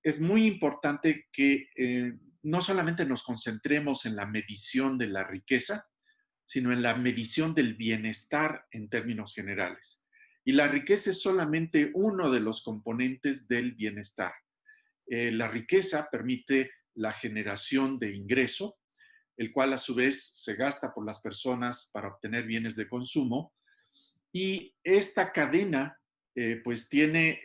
es muy importante que no solamente nos concentremos en la medición de la riqueza, sino en la medición del bienestar en términos generales. Y la riqueza es solamente uno de los componentes del bienestar. La riqueza permite la generación de ingreso, el cual a su vez se gasta por las personas para obtener bienes de consumo. Y esta cadena pues tiene,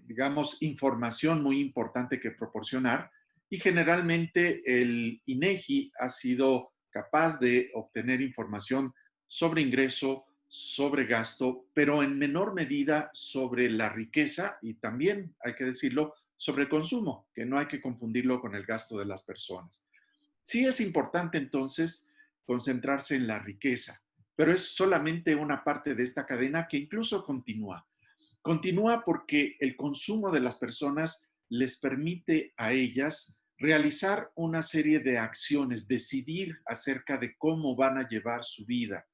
digamos, información muy importante que proporcionar y generalmente el INEGI ha sido capaz de obtener información sobre ingreso, sobre gasto, pero en menor medida sobre la riqueza y también, hay que decirlo, sobre el consumo, que no hay que confundirlo con el gasto de las personas. Sí es importante entonces concentrarse en la riqueza, pero es solamente una parte de esta cadena que incluso continúa. Continúa porque el consumo de las personas les permite a ellas realizar una serie de acciones, decidir acerca de cómo van a llevar su vida.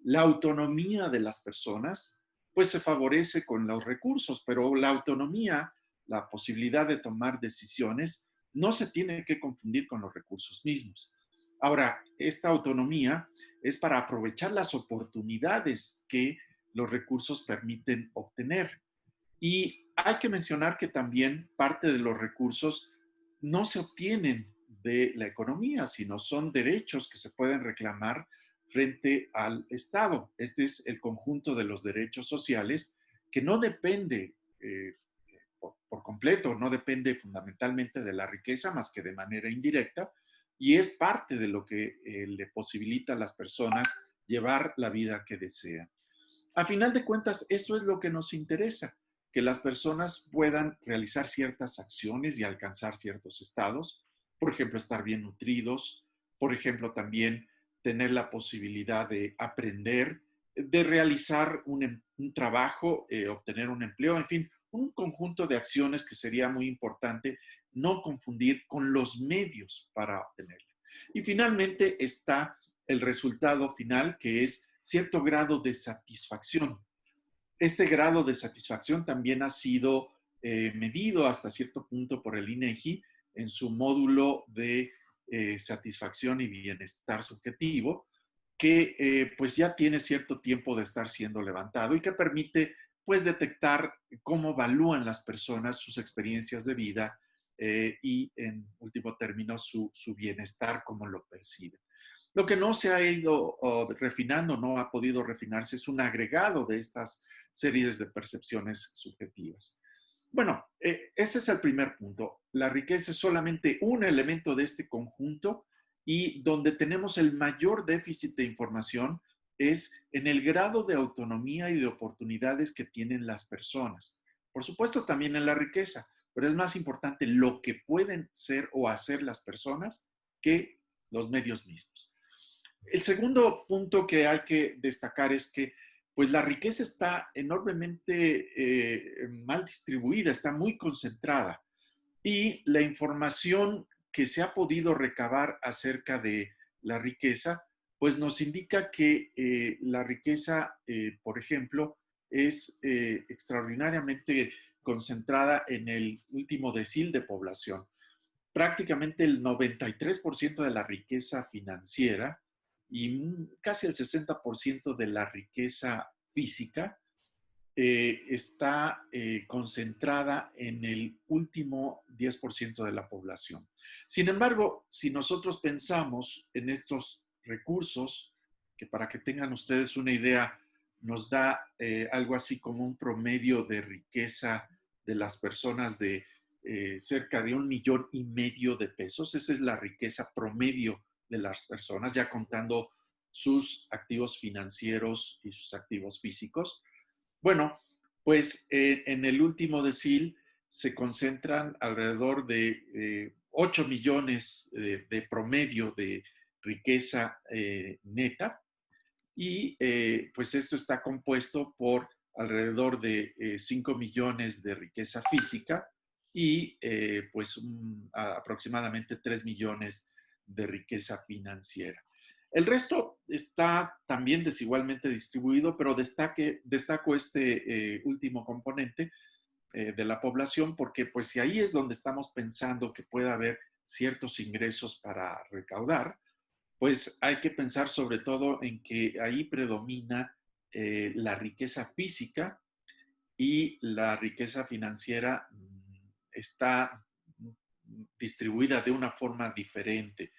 La autonomía de las personas, pues se favorece con los recursos, pero la autonomía, la posibilidad de tomar decisiones, no se tiene que confundir con los recursos mismos. Ahora, esta autonomía es para aprovechar las oportunidades que los recursos permiten obtener. Y hay que mencionar que también parte de los recursos no se obtienen de la economía, sino son derechos que se pueden reclamar frente al Estado. Este es el conjunto de los derechos sociales que no depende por completo, no depende fundamentalmente de la riqueza más que de manera indirecta y es parte de lo que le posibilita a las personas llevar la vida que desean. A final de cuentas, eso es lo que nos interesa, que las personas puedan realizar ciertas acciones y alcanzar ciertos estados, por ejemplo, estar bien nutridos, por ejemplo, también tener la posibilidad de aprender, de realizar un trabajo, obtener un empleo, en fin, un conjunto de acciones que sería muy importante no confundir con los medios para obtenerla. Y finalmente está el resultado final, que es cierto grado de satisfacción. Este grado de satisfacción también ha sido medido hasta cierto punto por el INEGI en su módulo de satisfacción y bienestar subjetivo, que pues ya tiene cierto tiempo de estar siendo levantado y que permite pues detectar cómo evalúan las personas sus experiencias de vida y en último término su bienestar, cómo lo perciben. Lo que no se ha ido refinando, no ha podido refinarse, es un agregado de estas series de percepciones subjetivas. Bueno, ese es el primer punto. La riqueza es solamente un elemento de este conjunto y donde tenemos el mayor déficit de información es en el grado de autonomía y de oportunidades que tienen las personas. Por supuesto, también en la riqueza, pero es más importante lo que pueden ser o hacer las personas que los medios mismos. El segundo punto que hay que destacar es que pues la riqueza está enormemente mal distribuida, está muy concentrada y la información que se ha podido recabar acerca de la riqueza, pues nos indica que la riqueza, por ejemplo, es extraordinariamente concentrada en el último decil de población. Prácticamente el 93% de la riqueza financiera y casi el 60% de la riqueza física está concentrada en el último 10% de la población. Sin embargo, si nosotros pensamos en estos recursos, que para que tengan ustedes una idea, nos da algo así como un promedio de riqueza de las personas de cerca de 1,5 millones de pesos. Esa es la riqueza promedio de las personas, ya contando sus activos financieros y sus activos físicos. Bueno, pues en el último decil se concentran alrededor de 8 millones de promedio de riqueza neta y pues esto está compuesto por alrededor de 5 millones de riqueza física y pues aproximadamente 3 millones de riqueza financiera. El resto está también desigualmente distribuido, pero destaco este último componente de la población, porque pues si ahí es donde estamos pensando que puede haber ciertos ingresos para recaudar, pues hay que pensar sobre todo en que ahí predomina la riqueza física y la riqueza financiera está distribuida de una forma diferente.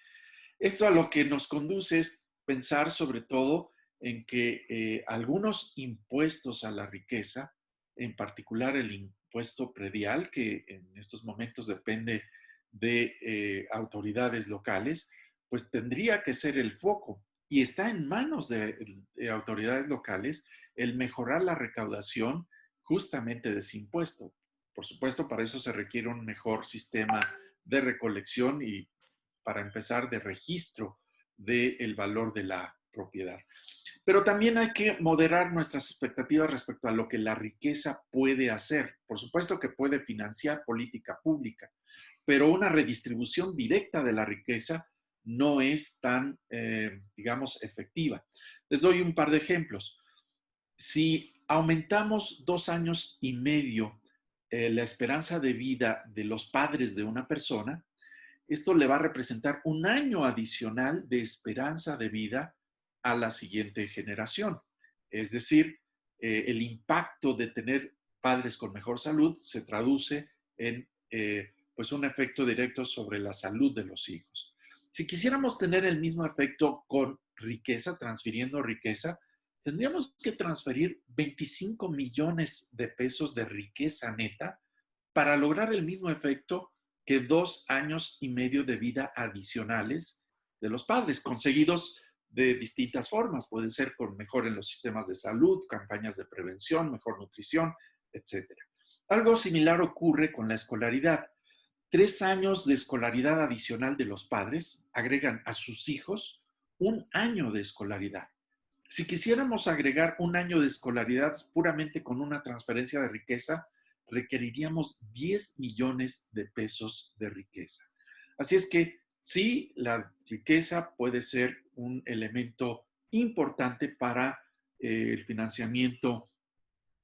Esto a lo que nos conduce es pensar sobre todo en que algunos impuestos a la riqueza, en particular el impuesto predial, que en estos momentos depende de autoridades locales, pues tendría que ser el foco y está en manos de autoridades locales el mejorar la recaudación justamente de ese impuesto. Por supuesto, para eso se requiere un mejor sistema de recolección y para empezar de registro del valor de la propiedad. Pero también hay que moderar nuestras expectativas respecto a lo que la riqueza puede hacer. Por supuesto que puede financiar política pública, pero una redistribución directa de la riqueza no es tan, digamos, efectiva. Les doy un par de ejemplos. Si aumentamos 2 años y medio la esperanza de vida de los padres de una persona, esto le va a representar un año adicional de esperanza de vida a la siguiente generación. Es decir, el impacto de tener padres con mejor salud se traduce en pues un efecto directo sobre la salud de los hijos. Si quisiéramos tener el mismo efecto con riqueza, transfiriendo riqueza, tendríamos que transferir 25 millones de pesos de riqueza neta para lograr el mismo efecto que 2 años y medio de vida adicionales de los padres, conseguidos de distintas formas. Pueden ser con mejor en los sistemas de salud, campañas de prevención, mejor nutrición, etc. Algo similar ocurre con la escolaridad. 3 años de escolaridad adicional de los padres agregan a sus hijos un año de escolaridad. Si quisiéramos agregar un año de escolaridad puramente con una transferencia de riqueza, requeriríamos 10 millones de pesos de riqueza. Así es que sí, la riqueza puede ser un elemento importante para el financiamiento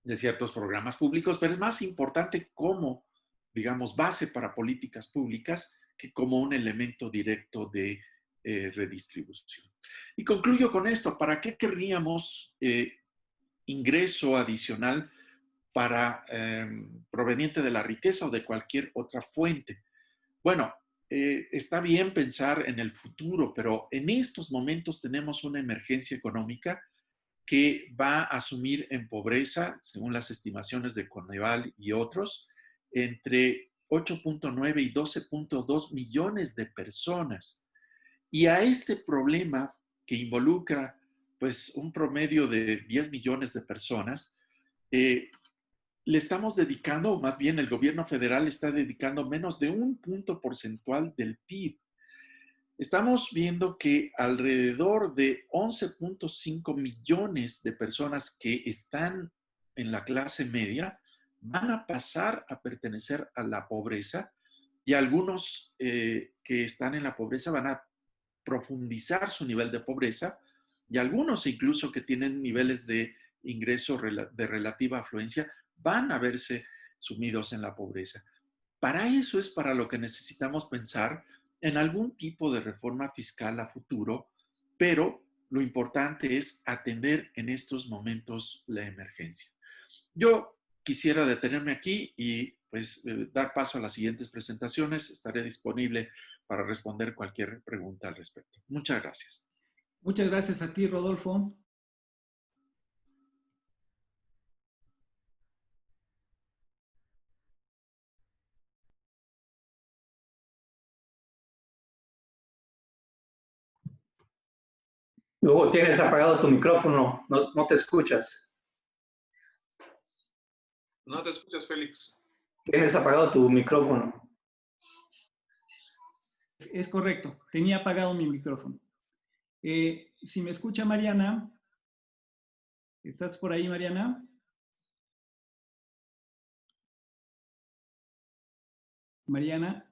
de ciertos programas públicos, pero es más importante como, digamos, base para políticas públicas que como un elemento directo de redistribución. Y concluyo con esto, ¿para qué querríamos ingreso adicional para proveniente de la riqueza o de cualquier otra fuente? Bueno, está bien pensar en el futuro, pero en estos momentos tenemos una emergencia económica que va a asumir en pobreza, según las estimaciones de Coneval y otros, entre 8.9 y 12.2 millones de personas. Y a este problema que involucra pues un promedio de 10 millones de personas, le estamos dedicando, o más bien el gobierno federal está dedicando menos de un punto porcentual del PIB. Estamos viendo que alrededor de 11.5 millones de personas que están en la clase media van a pasar a pertenecer a la pobreza y algunos que están en la pobreza van a profundizar su nivel de pobreza y algunos incluso que tienen niveles de ingreso de relativa afluencia van a verse sumidos en la pobreza. Para eso es para lo que necesitamos pensar en algún tipo de reforma fiscal a futuro, pero lo importante es atender en estos momentos la emergencia. Yo quisiera detenerme aquí y pues dar paso a las siguientes presentaciones. Estaré disponible para responder cualquier pregunta al respecto. Muchas gracias. Muchas gracias a ti, Rodolfo. Luego tienes apagado tu micrófono, no te escuchas. No te escuchas, Félix. Tienes apagado tu micrófono. Es correcto, tenía apagado mi micrófono. Si me escucha Mariana, ¿estás por ahí, Mariana? Mariana.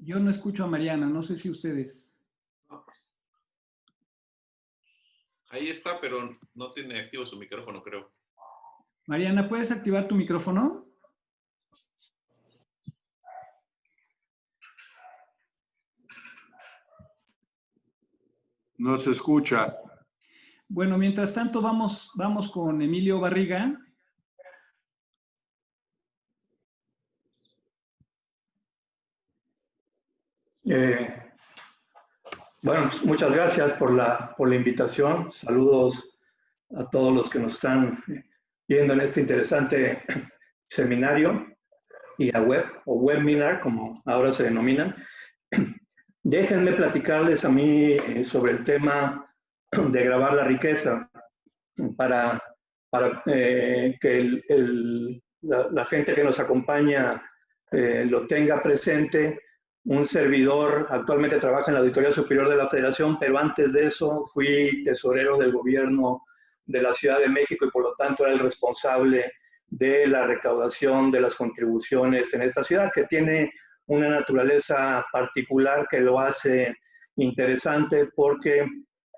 Yo no escucho a Mariana, no sé si ustedes. Ahí está, pero no tiene activo su micrófono, creo. Mariana, ¿puedes activar tu micrófono? No se escucha. Bueno, mientras tanto vamos con Emilio Barriga. Bueno, muchas gracias por la invitación. Saludos a todos los que nos están viendo en este interesante seminario y a web o webinar, como ahora se denominan. Déjenme platicarles a mí sobre el tema de grabar la riqueza para que la gente que nos acompaña lo tenga presente. Un servidor actualmente trabaja en la Auditoría Superior de la Federación, pero antes de eso fui tesorero del gobierno de la Ciudad de México y por lo tanto era el responsable de la recaudación de las contribuciones en esta ciudad, que tiene una naturaleza particular que lo hace interesante porque,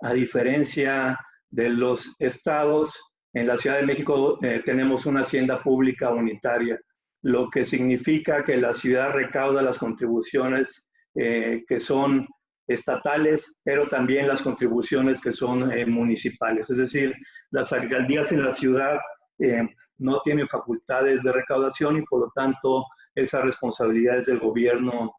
a diferencia de los estados, en la Ciudad de México tenemos una hacienda pública unitaria, lo que significa que la ciudad recauda las contribuciones que son estatales, pero también las contribuciones que son municipales. Es decir, las alcaldías en la ciudad no tienen facultades de recaudación y por lo tanto esa responsabilidad es del gobierno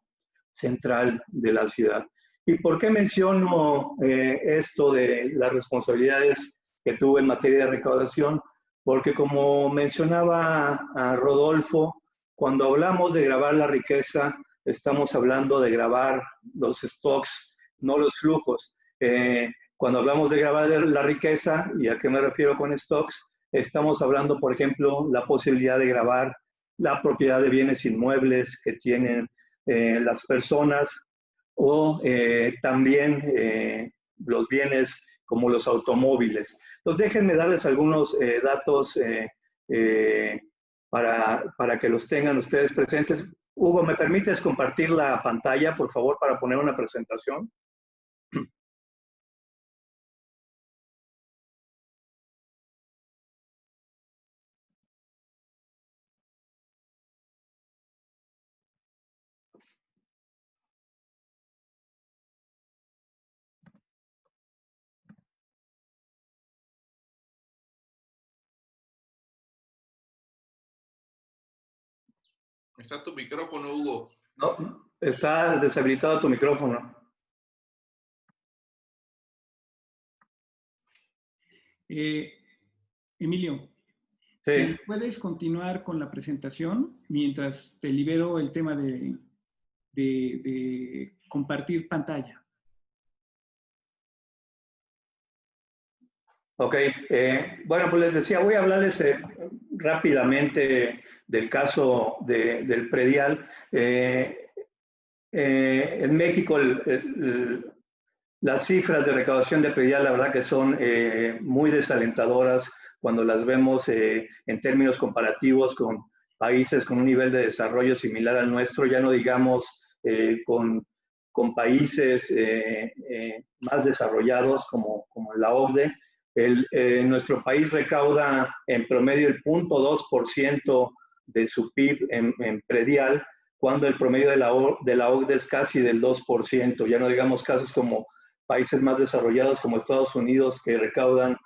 central de la ciudad. ¿Y por qué menciono esto de las responsabilidades que tuve en materia de recaudación? Porque como mencionaba a Rodolfo, cuando hablamos de grabar la riqueza, estamos hablando de grabar los stocks, no los flujos. Cuando hablamos de grabar la riqueza, ¿y a qué me refiero con stocks? Estamos hablando, por ejemplo, la posibilidad de grabar la propiedad de bienes inmuebles que tienen las personas o también los bienes como los automóviles. Entonces, déjenme darles algunos datos para que los tengan ustedes presentes. Hugo, ¿me permites compartir la pantalla, por favor, para poner una presentación? Está tu micrófono, Hugo. No, está deshabilitado tu micrófono. Emilio, Sí. si puedes continuar con la presentación mientras te libero el tema de compartir pantalla. Ok, bueno, pues les decía, voy a hablarles rápidamente del caso del predial. En México, las cifras de recaudación de predial, la verdad que son muy desalentadoras cuando las vemos en términos comparativos con países con un nivel de desarrollo similar al nuestro, ya no digamos con países más desarrollados como la OCDE. Nuestro país recauda en promedio el 0.2% de su PIB en predial, cuando el promedio de la OCDE es casi del 2%. Ya no digamos casos como países más desarrollados como Estados Unidos, que recaudan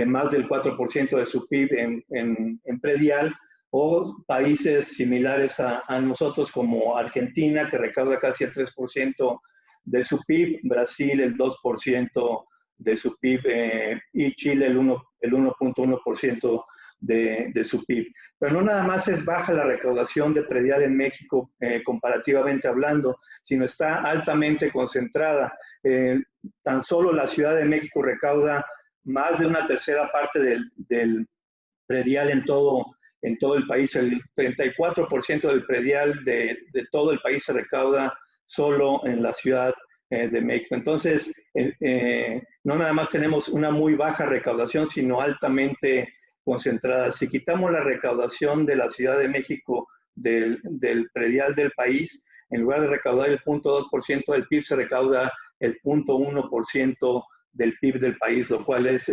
más del 4% de su PIB en predial, o países similares a nosotros como Argentina, que recauda casi el 3% de su PIB, Brasil el 2% de su PIB y Chile el 1.1% de su PIB. Pero no nada más es baja la recaudación de predial en México comparativamente hablando, sino está altamente concentrada. Tan solo la Ciudad de México recauda más de una tercera parte del predial en todo el país. El 34% del predial de todo el país se recauda solo en la Ciudad de México. Entonces, no nada más tenemos una muy baja recaudación, sino altamente concentrada. Si quitamos la recaudación de la Ciudad de México del predial del país, en lugar de recaudar el 0.2% del PIB, se recauda el 0.1% del PIB del país, lo cual es,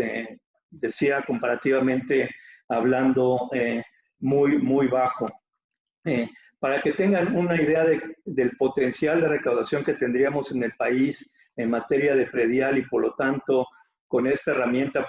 decía, comparativamente hablando, muy bajo. Para que tengan una idea del potencial de recaudación que tendríamos en el país en materia de predial y por lo tanto con esta herramienta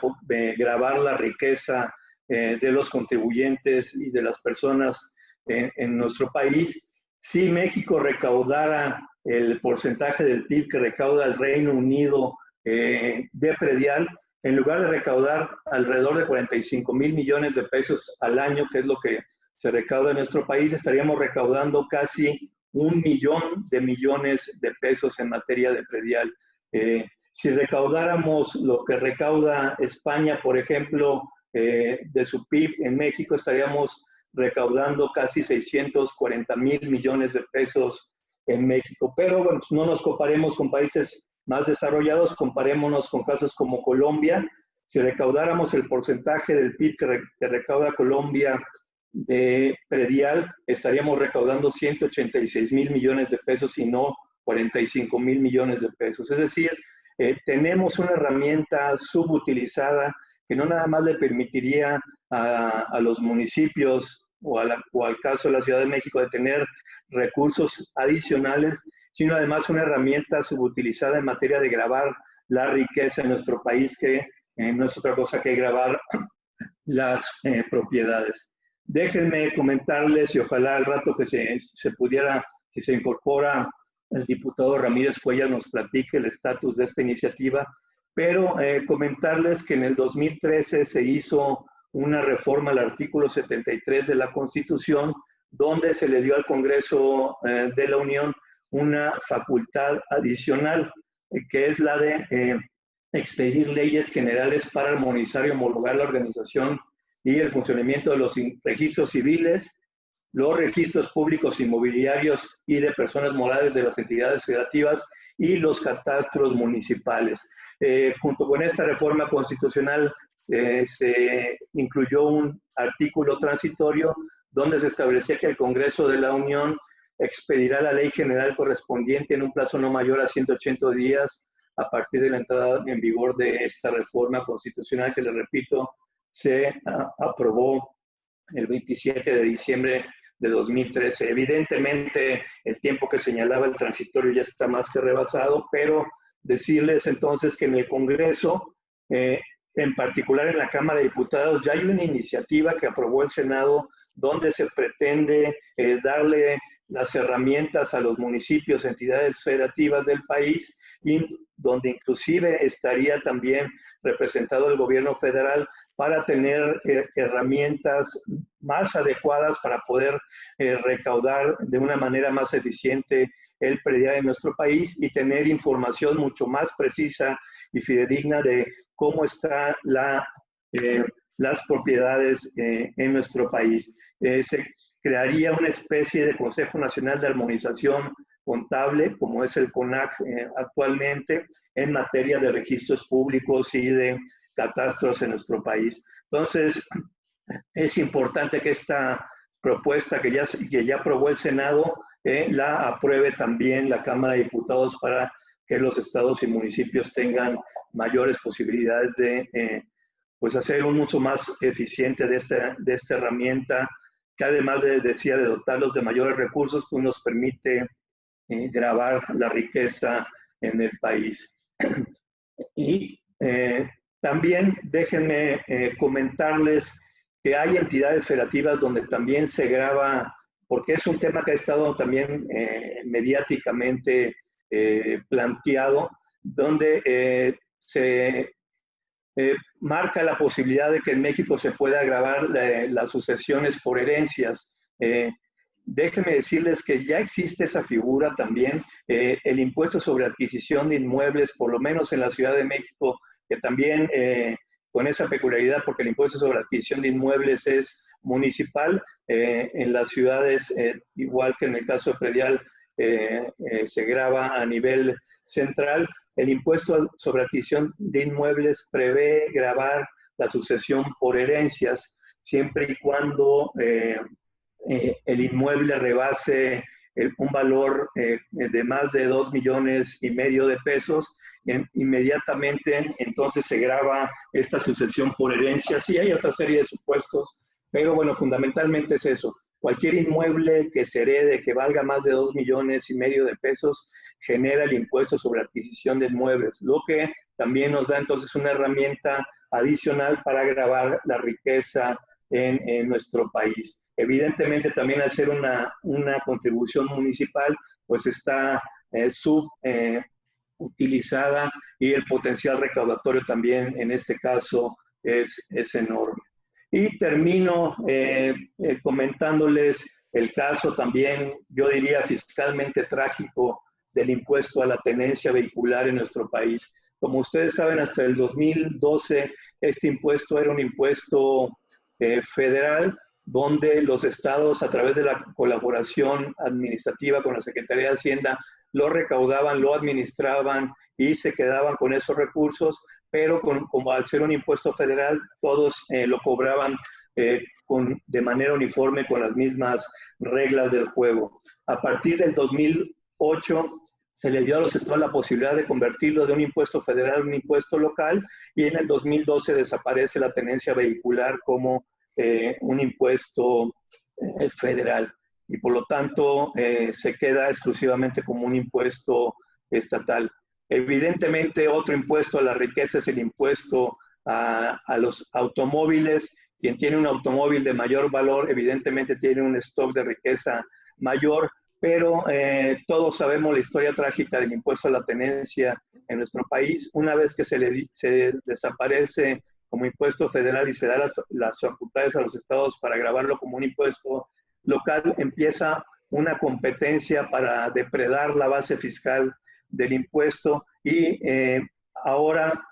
grabar la riqueza de los contribuyentes y de las personas en nuestro país, si México recaudara el porcentaje del PIB que recauda el Reino Unido de predial, en lugar de recaudar alrededor de 45,000 millones de pesos al año, que es lo que se recauda en nuestro país, estaríamos recaudando casi 1 millón de millones de pesos en materia de predial. Si recaudáramos lo que recauda España, por ejemplo, de su PIB en México, estaríamos recaudando casi 640,000 millones de pesos en México. Pero bueno, pues no nos comparemos con países más desarrollados, comparémonos con casos como Colombia. Si recaudáramos el porcentaje del PIB que recauda Colombia de predial, estaríamos recaudando 186,000 millones de pesos y no 45,000 millones de pesos. Es decir, tenemos una herramienta subutilizada que no nada más le permitiría a los municipios o al caso de la Ciudad de México de tener recursos adicionales, sino además una herramienta subutilizada en materia de grabar la riqueza en nuestro país, que no es otra cosa que grabar las propiedades. Déjenme comentarles y ojalá al rato que se pudiera, si se incorpora el diputado Ramírez Cuellar, nos platique el estatus de esta iniciativa, pero comentarles que en el 2013 se hizo una reforma al artículo 73 de la Constitución, donde se le dio al Congreso de la Unión una facultad adicional, que es la de expedir leyes generales para armonizar y homologar la organización y el funcionamiento de los registros civiles, los registros públicos inmobiliarios y de personas morales de las entidades federativas y los catastros municipales. Junto con esta reforma constitucional se incluyó un artículo transitorio donde se establecía que el Congreso de la Unión expedirá la ley general correspondiente en un plazo no mayor a 180 días a partir de la entrada en vigor de esta reforma constitucional que, les repito, se aprobó el 27 de diciembre de 2013. Evidentemente, el tiempo que señalaba el transitorio ya está más que rebasado, pero decirles entonces que en el Congreso, en particular en la Cámara de Diputados, ya hay una iniciativa que aprobó el Senado donde se pretende darle las herramientas a los municipios, entidades federativas del país, y donde inclusive estaría también representado el gobierno federal para tener herramientas más adecuadas para poder recaudar de una manera más eficiente el predial en nuestro país y tener información mucho más precisa y fidedigna de cómo están las propiedades en nuestro país. Se crearía una especie de Consejo Nacional de Armonización Contable, como es el CONAC actualmente, en materia de registros públicos y de catastros en nuestro país. Entonces, es importante que esta propuesta que ya aprobó el Senado la apruebe también la Cámara de Diputados para que los estados y municipios tengan mayores posibilidades de pues hacer un uso más eficiente de esta herramienta, que además de dotarlos de mayores recursos, pues nos permite grabar la riqueza en el país. Y también déjenme comentarles que hay entidades federativas donde también se graba, porque es un tema que ha estado también mediáticamente planteado, donde se marca la posibilidad de que en México se pueda grabar las sucesiones por herencias. Déjenme decirles que ya existe esa figura también, el impuesto sobre adquisición de inmuebles, por lo menos en la Ciudad de México, que también con esa peculiaridad, porque el impuesto sobre adquisición de inmuebles es municipal, en las ciudades, igual que en el caso de predial, se grava a nivel central. El impuesto sobre adquisición de inmuebles prevé gravar la sucesión por herencias, siempre y cuando el inmueble rebase un valor de más de 2,5 millones de pesos, inmediatamente entonces se grava esta sucesión por herencia. Sí, hay otra serie de supuestos, pero bueno, fundamentalmente es eso. Cualquier inmueble que se herede que valga más de 2,5 millones de pesos genera el impuesto sobre adquisición de inmuebles, lo que también nos da entonces una herramienta adicional para gravar la riqueza en nuestro país. Evidentemente también al ser una contribución municipal, pues está subutilizada y el potencial recaudatorio también en este caso es enorme. Y termino comentándoles el caso también, yo diría, fiscalmente trágico del impuesto a la tenencia vehicular en nuestro país. Como ustedes saben, hasta el 2012 este impuesto era un impuesto federal, donde los estados, a través de la colaboración administrativa con la Secretaría de Hacienda, lo recaudaban, lo administraban y se quedaban con esos recursos, pero como al ser un impuesto federal, todos lo cobraban de manera uniforme con las mismas reglas del juego. A partir del 2008 se le dio a los estados la posibilidad de convertirlo de un impuesto federal a un impuesto local, y en el 2012 desaparece la tenencia vehicular como un impuesto federal, y por lo tanto se queda exclusivamente como un impuesto estatal. Evidentemente, otro impuesto a la riqueza es el impuesto a los automóviles. Quien tiene un automóvil de mayor valor, evidentemente tiene un stock de riqueza mayor, pero todos sabemos la historia trágica del impuesto a la tenencia en nuestro país. Una vez que se desaparece como impuesto federal y se da las facultades a los estados para grabarlo como un impuesto local, empieza una competencia para depredar la base fiscal del impuesto, y ahora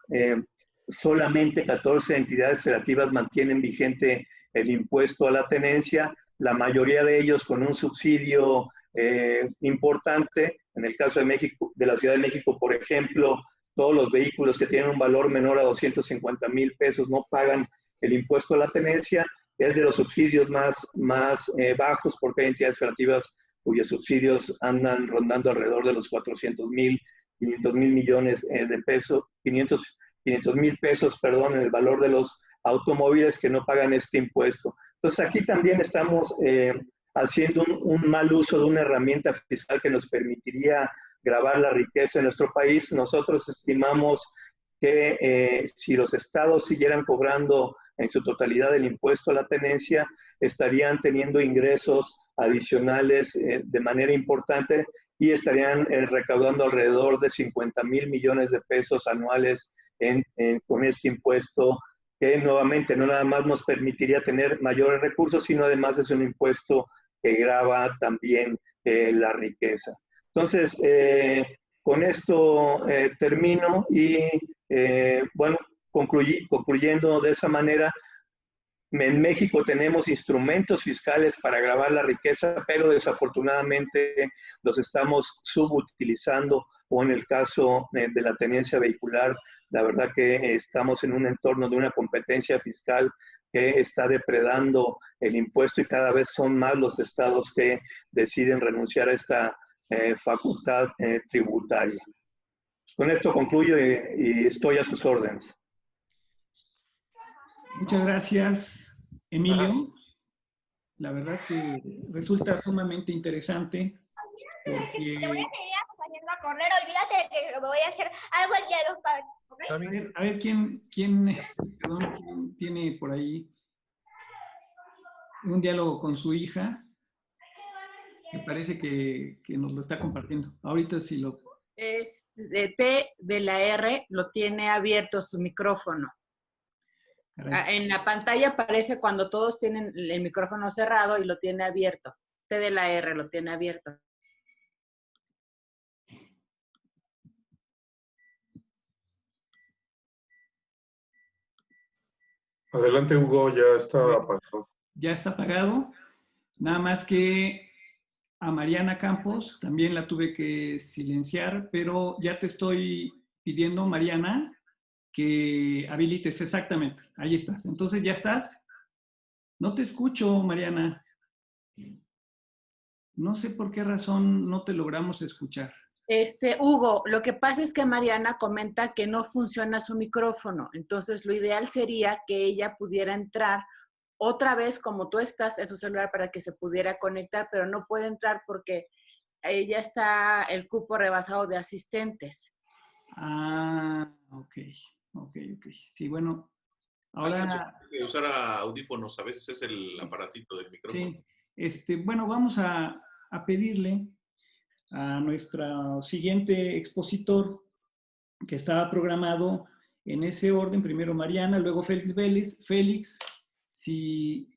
solamente 14 entidades federativas mantienen vigente el impuesto a la tenencia, la mayoría de ellos con un subsidio importante. En el caso de México, de la Ciudad de México, por ejemplo, todos los vehículos que tienen un valor menor a 250,000 pesos no pagan el impuesto a la tenencia. Es de los subsidios más bajos, porque hay entidades federativas cuyos subsidios andan rondando alrededor de los 400,000, 500,000 millones de pesos, 500,000 pesos, perdón, en el valor de los automóviles que no pagan este impuesto. Entonces aquí también estamos haciendo un mal uso de una herramienta fiscal que nos permitiría gravar la riqueza en nuestro país. Nosotros estimamos que si los estados siguieran cobrando en su totalidad el impuesto a la tenencia, estarían teniendo ingresos adicionales de manera importante, y estarían recaudando alrededor de 50,000 millones de pesos anuales con este impuesto, que nuevamente no nada más nos permitiría tener mayores recursos, sino además es un impuesto que grava también la riqueza. Entonces, con esto termino y, bueno, concluyendo de esa manera, en México tenemos instrumentos fiscales para gravar la riqueza, pero desafortunadamente los estamos subutilizando, o en el caso de la tenencia vehicular, la verdad que estamos en un entorno de una competencia fiscal que está depredando el impuesto, y cada vez son más los estados que deciden renunciar a esta facultad tributaria. Con esto concluyo y estoy a sus órdenes. Muchas gracias, Emilio. La verdad que resulta sumamente interesante porque... Te voy a seguir acompañando a correr, olvídate de que me voy a hacer algo el día de los padres, ¿okay? A ver ¿quién tiene por ahí un diálogo con su hija? Me parece que nos lo está compartiendo. Ahorita sí lo... Es de T de la R, lo tiene abierto su micrófono. Caray. En la pantalla aparece cuando todos tienen el micrófono cerrado y lo tiene abierto. T de la R lo tiene abierto. Adelante, Hugo, ya está apagado. Ya está apagado. Nada más que a Mariana Campos también la tuve que silenciar, pero ya te estoy pidiendo, Mariana, que habilites exactamente. Ahí estás. Entonces, ¿ya estás? No te escucho, Mariana. No sé por qué razón no te logramos escuchar. Hugo, lo que pasa es que Mariana comenta que no funciona su micrófono, entonces lo ideal sería que ella pudiera entrar otra vez como tú estás en su celular para que se pudiera conectar, pero no puede entrar porque ya está el cupo rebasado de asistentes. Ah, ok. Sí, bueno, Alguien ahora sugiere que usara audífonos, a veces es el aparatito del micrófono. sí, bueno, vamos a pedirle a nuestro siguiente expositor que estaba programado en ese orden, primero Mariana, luego Félix Vélez. Félix, si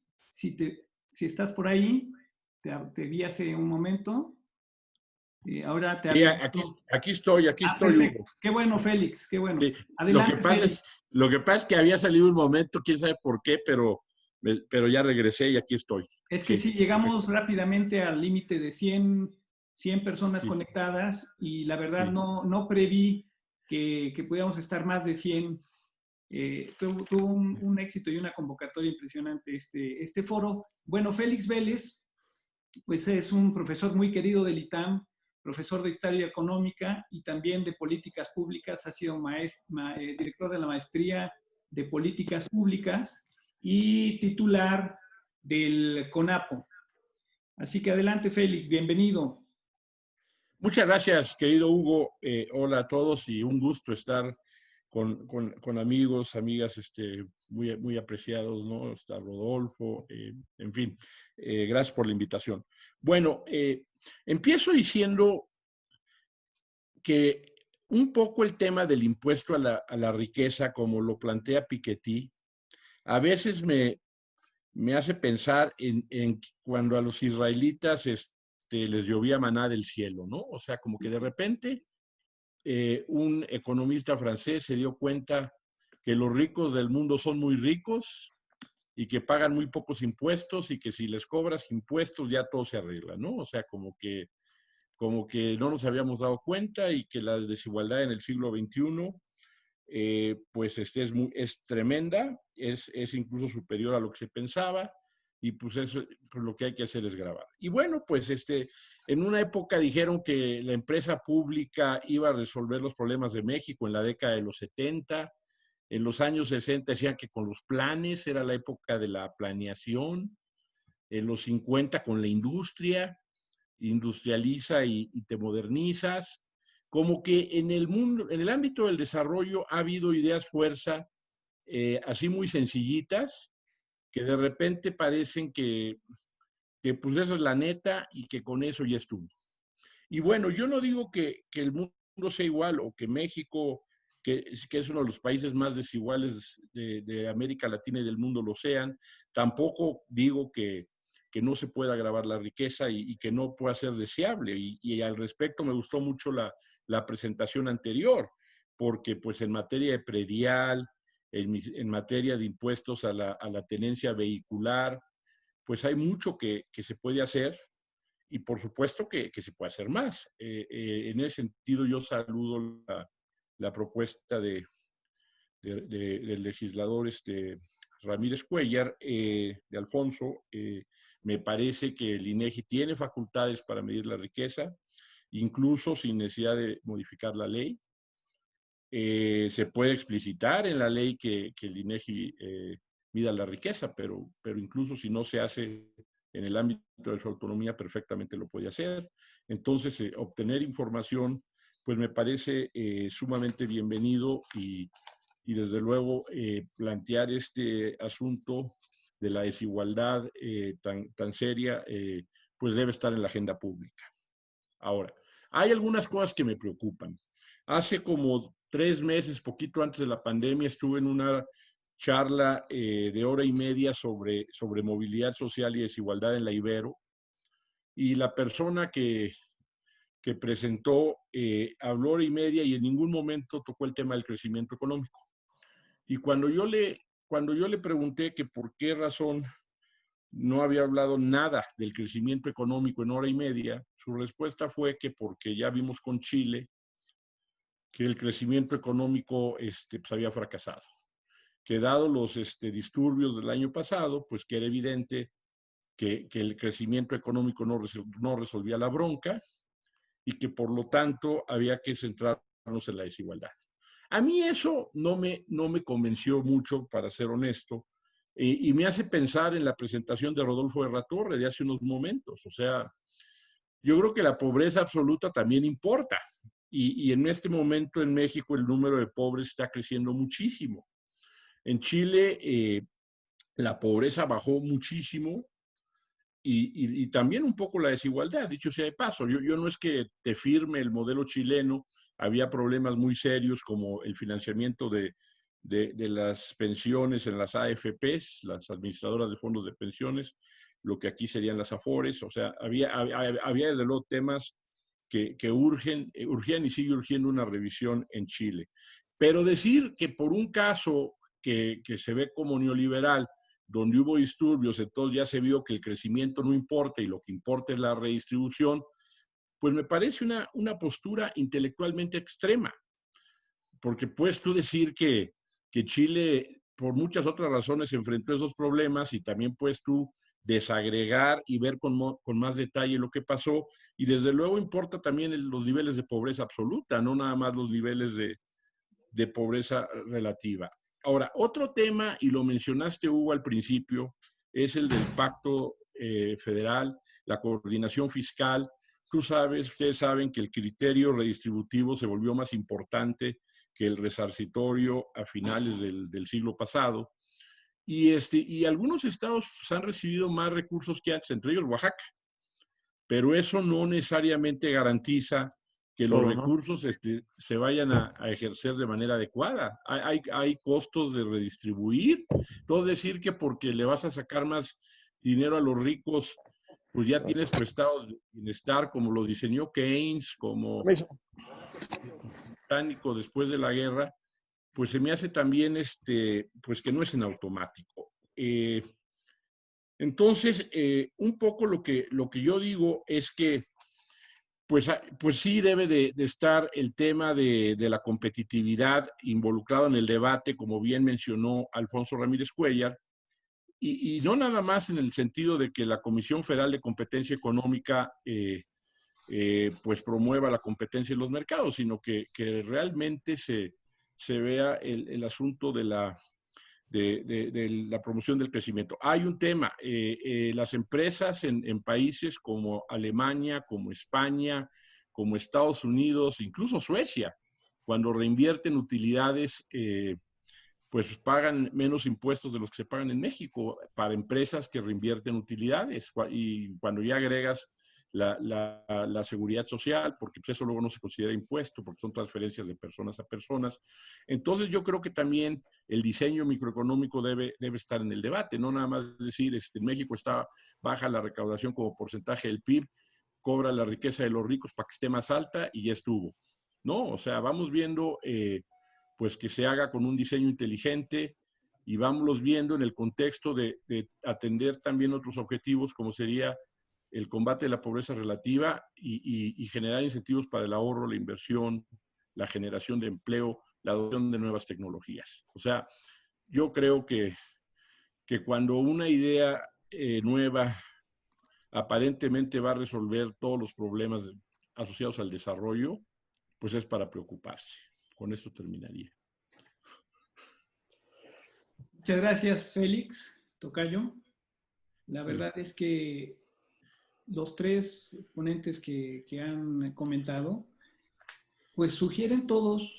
estás por ahí, te vi hace un momento. Ahora te Sí, había... aquí estoy, perfecto. Hugo. Qué bueno, Félix, qué bueno. Sí, Adelante, Félix. lo que pasa es que había salido un momento, quién sabe por qué, pero ya regresé y aquí estoy. Es que sí, llegamos perfecto. rápidamente al límite de 100 personas conectadas y la verdad no preví que pudiéramos estar más de 100. Tuvo un éxito y una convocatoria impresionante este foro. Bueno, Félix Vélez, pues es un profesor muy querido del ITAM, profesor de Historia Económica y también de Políticas Públicas, ha sido director de la Maestría de Políticas Públicas y titular del CONAPO. Así que adelante, Félix, bienvenido. Muchas gracias, querido Hugo. Hola a todos y un gusto estar con amigos, amigas muy, muy apreciados, ¿no? Está Rodolfo, en fin, gracias por la invitación. Bueno, empiezo diciendo que un poco el tema del impuesto a la riqueza, como lo plantea Piketty, a veces me hace pensar en cuando a los israelitas les llovía maná del cielo, ¿no? O sea, como que de repente un economista francés se dio cuenta que los ricos del mundo son muy ricos y que pagan muy pocos impuestos y que si les cobras impuestos ya todo se arregla, ¿no? O sea, como que no nos habíamos dado cuenta y que la desigualdad en el siglo XXI pues es tremenda, es incluso superior a lo que se pensaba y pues eso, pues lo que hay que hacer es grabar. Y bueno, pues en una época dijeron que la empresa pública iba a resolver los problemas de México en la década de los 70, en los años 60 decían que con los planes, era la época de la planeación, en los 50 con la industria, industrializa y te modernizas, como que en el mundo, en el ámbito del desarrollo ha habido ideas fuerza, así muy sencillitas, que de repente parecen que pues eso es la neta y que con eso ya estuvo. Y bueno, yo no digo que el mundo sea igual o que México, que es uno de los países más desiguales de América Latina y del mundo, lo sean. Tampoco digo que no se pueda grabar la riqueza y que no pueda ser deseable. Y al respecto me gustó mucho la presentación anterior, porque pues en materia de predial, en materia de impuestos a la tenencia vehicular, pues hay mucho que se puede hacer y por supuesto que se puede hacer más. En ese sentido yo saludo la propuesta del legislador Ramírez Cuellar, de Alfonso. Me parece que el INEGI tiene facultades para medir la riqueza, incluso sin necesidad de modificar la ley. Se puede explicitar en la ley que el INEGI mida la riqueza, pero incluso si no se hace en el ámbito de su autonomía, perfectamente lo puede hacer. Entonces, obtener información, pues me parece sumamente bienvenido y desde luego plantear este asunto de la desigualdad tan seria, pues debe estar en la agenda pública. Ahora, hay algunas cosas que me preocupan. Hace como 3 meses, poquito antes de la pandemia, estuve en una charla de hora y media sobre movilidad social y desigualdad en la Ibero, y la persona que presentó habló hora y media y en ningún momento tocó el tema del crecimiento económico. Y cuando yo le pregunté que por qué razón no había hablado nada del crecimiento económico en hora y media, su respuesta fue que porque ya vimos con Chile que el crecimiento económico pues había fracasado, que dado los disturbios del año pasado, pues que era evidente que el crecimiento económico no resolvía la bronca y que por lo tanto había que centrarnos en la desigualdad. A mí eso no me convenció mucho, para ser honesto, y me hace pensar en la presentación de Rodolfo de la Torre de hace unos momentos. O sea, yo creo que la pobreza absoluta también importa. Y en este momento en México el número de pobres está creciendo muchísimo. En Chile la pobreza bajó muchísimo y también un poco la desigualdad, dicho sea de paso. Yo no es que te firme el modelo chileno, había problemas muy serios como el financiamiento de las pensiones en las AFPs, las administradoras de fondos de pensiones, lo que aquí serían las AFORES. O sea, había desde luego temas que urgían y sigue urgiendo una revisión en Chile. Pero decir que por un caso que se ve como neoliberal, donde hubo disturbios, entonces ya se vio que el crecimiento no importa y lo que importa es la redistribución, pues me parece una postura intelectualmente extrema. Porque puedes tú decir que Chile, por muchas otras razones, enfrentó esos problemas, y también puedes tú desagregar y ver con más detalle lo que pasó. Y desde luego importa también los niveles de pobreza absoluta, no nada más los niveles de pobreza relativa. Ahora, otro tema, y lo mencionaste, Hugo, al principio, es el del pacto federal, la coordinación fiscal. Ustedes saben que el criterio redistributivo se volvió más importante que el resarcitorio a finales del siglo pasado. Y algunos estados han recibido más recursos que antes, entre ellos Oaxaca. Pero eso no necesariamente garantiza que los recursos se vayan a ejercer de manera adecuada. Hay costos de redistribuir. Entonces, decir que porque le vas a sacar más dinero a los ricos, pues ya tienes tu estado de bienestar, como lo diseñó Keynes, como británico después de la guerra, pues se me hace también pues que no es en automático. Entonces, un poco lo que yo digo es que pues sí debe de estar el tema de la competitividad involucrado en el debate, como bien mencionó Alfonso Ramírez Cuéllar, y no nada más en el sentido de que la Comisión Federal de Competencia Económica pues promueva la competencia en los mercados, sino que realmente se vea el asunto de la promoción del crecimiento. Hay un tema, las empresas en países como Alemania, como España, como Estados Unidos, incluso Suecia, cuando reinvierten utilidades, pues pagan menos impuestos de los que se pagan en México para empresas que reinvierten utilidades. Y cuando ya agregas la seguridad social, porque pues eso luego no se considera impuesto, porque son transferencias de personas a personas. Entonces yo creo que también el diseño microeconómico debe estar en el debate, no nada más decir, en México está baja la recaudación como porcentaje del PIB, cobra la riqueza de los ricos para que esté más alta y ya estuvo. No, o sea, vamos viendo pues que se haga con un diseño inteligente, y vámonos viendo en el contexto de atender también otros objetivos, como sería el combate de la pobreza relativa y generar incentivos para el ahorro, la inversión, la generación de empleo, la adopción de nuevas tecnologías. O sea, yo creo que cuando una idea nueva aparentemente va a resolver todos los problemas asociados al desarrollo, pues es para preocuparse. Con esto terminaría. Muchas gracias, Félix, tocayo. La verdad es que los tres ponentes que han comentado, pues sugieren todos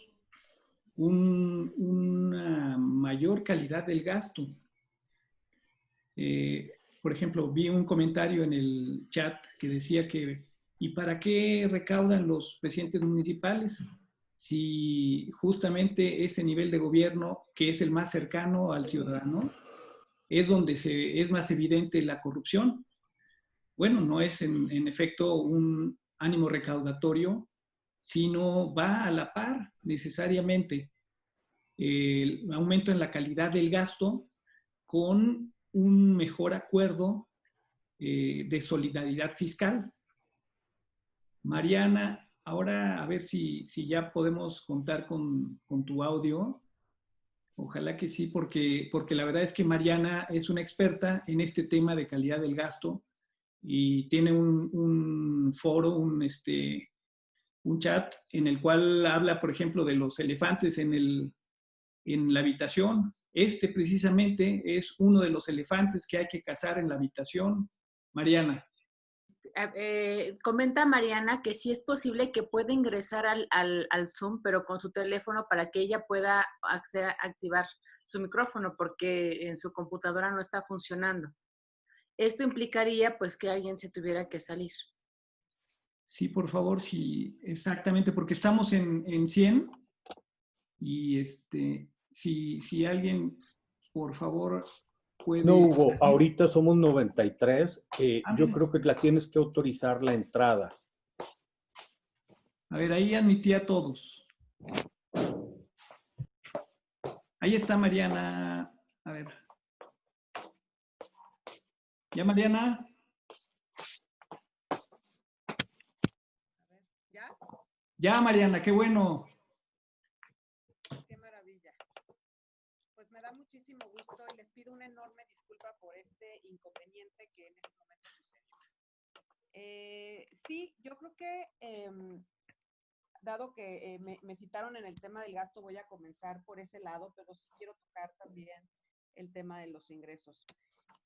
una mayor calidad del gasto. Por ejemplo, vi un comentario en el chat que decía que ¿y para qué recaudan los presidentes municipales? Si justamente ese nivel de gobierno, que es el más cercano al ciudadano, es donde es más evidente la corrupción. Bueno, no es en efecto un ánimo recaudatorio, sino va a la par necesariamente el aumento en la calidad del gasto con un mejor acuerdo de solidaridad fiscal. Mariana, ahora a ver si ya podemos contar con tu audio. Ojalá que sí, porque la verdad es que Mariana es una experta en este tema de calidad del gasto y tiene un foro, un chat en el cual habla, por ejemplo, de los elefantes en la habitación. Precisamente es uno de los elefantes que hay que cazar en la habitación. Mariana. Comenta Mariana que sí es posible que pueda ingresar al Zoom, pero con su teléfono para que ella pueda activar su micrófono, porque en su computadora no está funcionando. Esto implicaría pues que alguien se tuviera que salir. Sí, por favor, sí, exactamente, porque estamos en 100 y si alguien, por favor, puede... No, Hugo, ahorita somos 93. Yo creo que la tienes que autorizar la entrada. A ver, ahí admití a todos. Ahí está Mariana. A ver. ¿Ya, Mariana? ¿Ya? Ya, Mariana, qué bueno. Qué maravilla. Pues me da muchísimo gusto y les pido una enorme disculpa por este inconveniente que en este momento sucedió. Sí, yo creo que, dado que me citaron en el tema del gasto, voy a comenzar por ese lado, pero sí quiero tocar también el tema de los ingresos.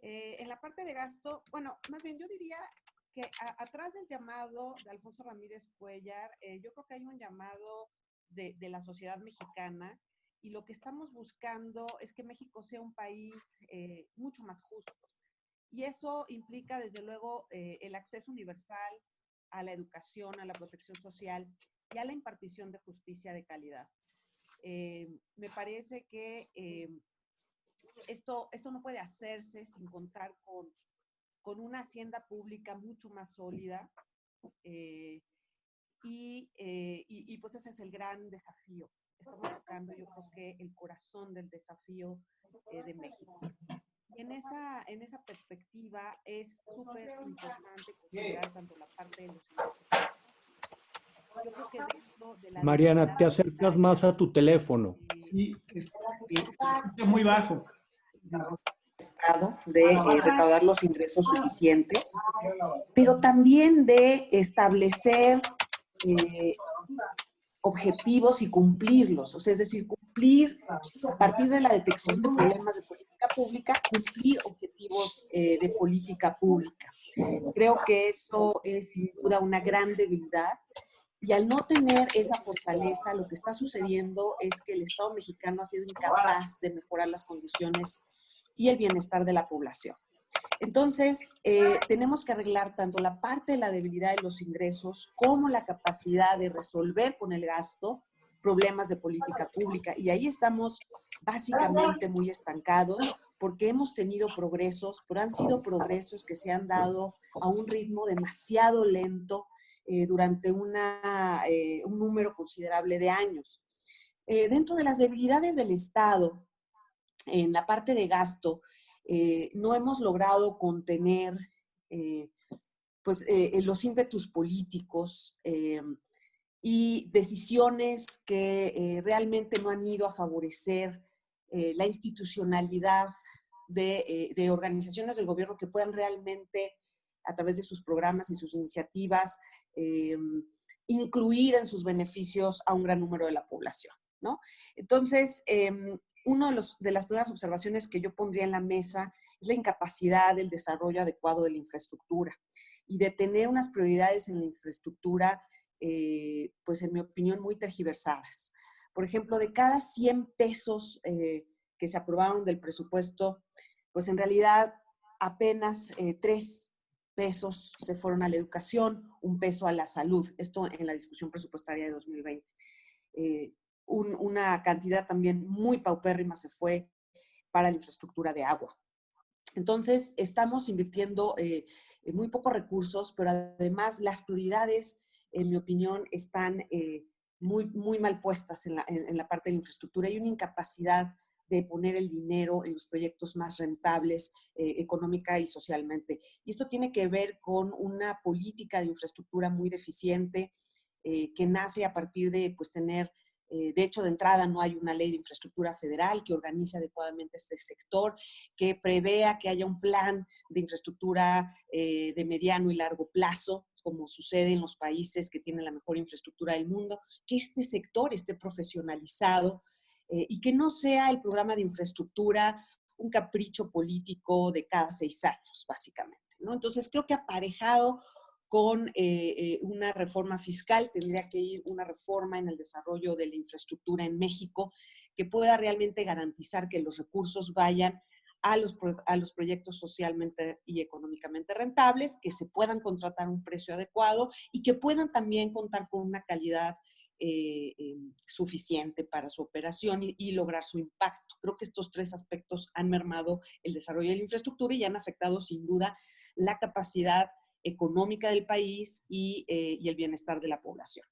En la parte de gasto, bueno, más bien yo diría que atrás del llamado de Alfonso Ramírez Cuellar, yo creo que hay un llamado de la sociedad mexicana y lo que estamos buscando es que México sea un país mucho más justo. Y eso implica, desde luego, el acceso universal a la educación, a la protección social y a la impartición de justicia de calidad. Me parece que esto no puede hacerse sin contar con una hacienda pública mucho más sólida y pues ese es el gran desafío. Estamos tocando, yo creo que el corazón del desafío de México. Y en esa perspectiva es súper importante considerar tanto la parte de los ingresos. Yo creo que dentro de la Mariana, te acercas más a tu teléfono. Sí, es muy bajo. Estado de recaudar los ingresos suficientes, pero también de establecer objetivos y cumplirlos, o sea, es decir, cumplir a partir de la detección de problemas de política pública, cumplir objetivos de política pública. Creo que eso es sin duda una gran debilidad y al no tener esa fortaleza, lo que está sucediendo es que el Estado mexicano ha sido incapaz de mejorar las condiciones y el bienestar de la población. Entonces, tenemos que arreglar tanto la parte de la debilidad de los ingresos como la capacidad de resolver con el gasto problemas de política pública. Y ahí estamos básicamente muy estancados porque hemos tenido progresos, pero han sido progresos que se han dado a un ritmo demasiado lento durante un número considerable de años. Dentro de las debilidades del Estado, en la parte de gasto, no hemos logrado contener los ímpetus políticos y decisiones que realmente no han ido a favorecer la institucionalidad de organizaciones del gobierno que puedan realmente, a través de sus programas y sus iniciativas, incluir en sus beneficios a un gran número de la población, ¿no? Entonces, una de las primeras observaciones que yo pondría en la mesa es la incapacidad del desarrollo adecuado de la infraestructura y de tener unas prioridades en la infraestructura, pues en mi opinión, muy tergiversadas. Por ejemplo, de cada 100 pesos que se aprobaron del presupuesto, pues en realidad apenas 3 pesos se fueron a la educación, 1 peso a la salud. Esto en la discusión presupuestaria de 2020. Una cantidad también muy paupérrima se fue para la infraestructura de agua. Entonces, estamos invirtiendo muy pocos recursos, pero además las prioridades, en mi opinión, están muy mal puestas en la parte de la infraestructura. Hay una incapacidad de poner el dinero en los proyectos más rentables económica y socialmente. Y esto tiene que ver con una política de infraestructura muy deficiente que nace a partir de pues, tener De hecho, de entrada no hay una ley de infraestructura federal que organice adecuadamente este sector, que prevea que haya un plan de infraestructura de mediano y largo plazo, como sucede en los países que tienen la mejor infraestructura del mundo, que este sector esté profesionalizado y que no sea el programa de infraestructura un capricho político de cada 6 años, básicamente, ¿no? Entonces, creo que aparejado con una reforma fiscal, tendría que ir una reforma en el desarrollo de la infraestructura en México que pueda realmente garantizar que los recursos vayan a los proyectos socialmente y económicamente rentables, que se puedan contratar a un precio adecuado y que puedan también contar con una calidad suficiente para su operación y lograr su impacto. Creo que estos 3 aspectos han mermado el desarrollo de la infraestructura y han afectado sin duda la capacidad económica del país y el bienestar de la población.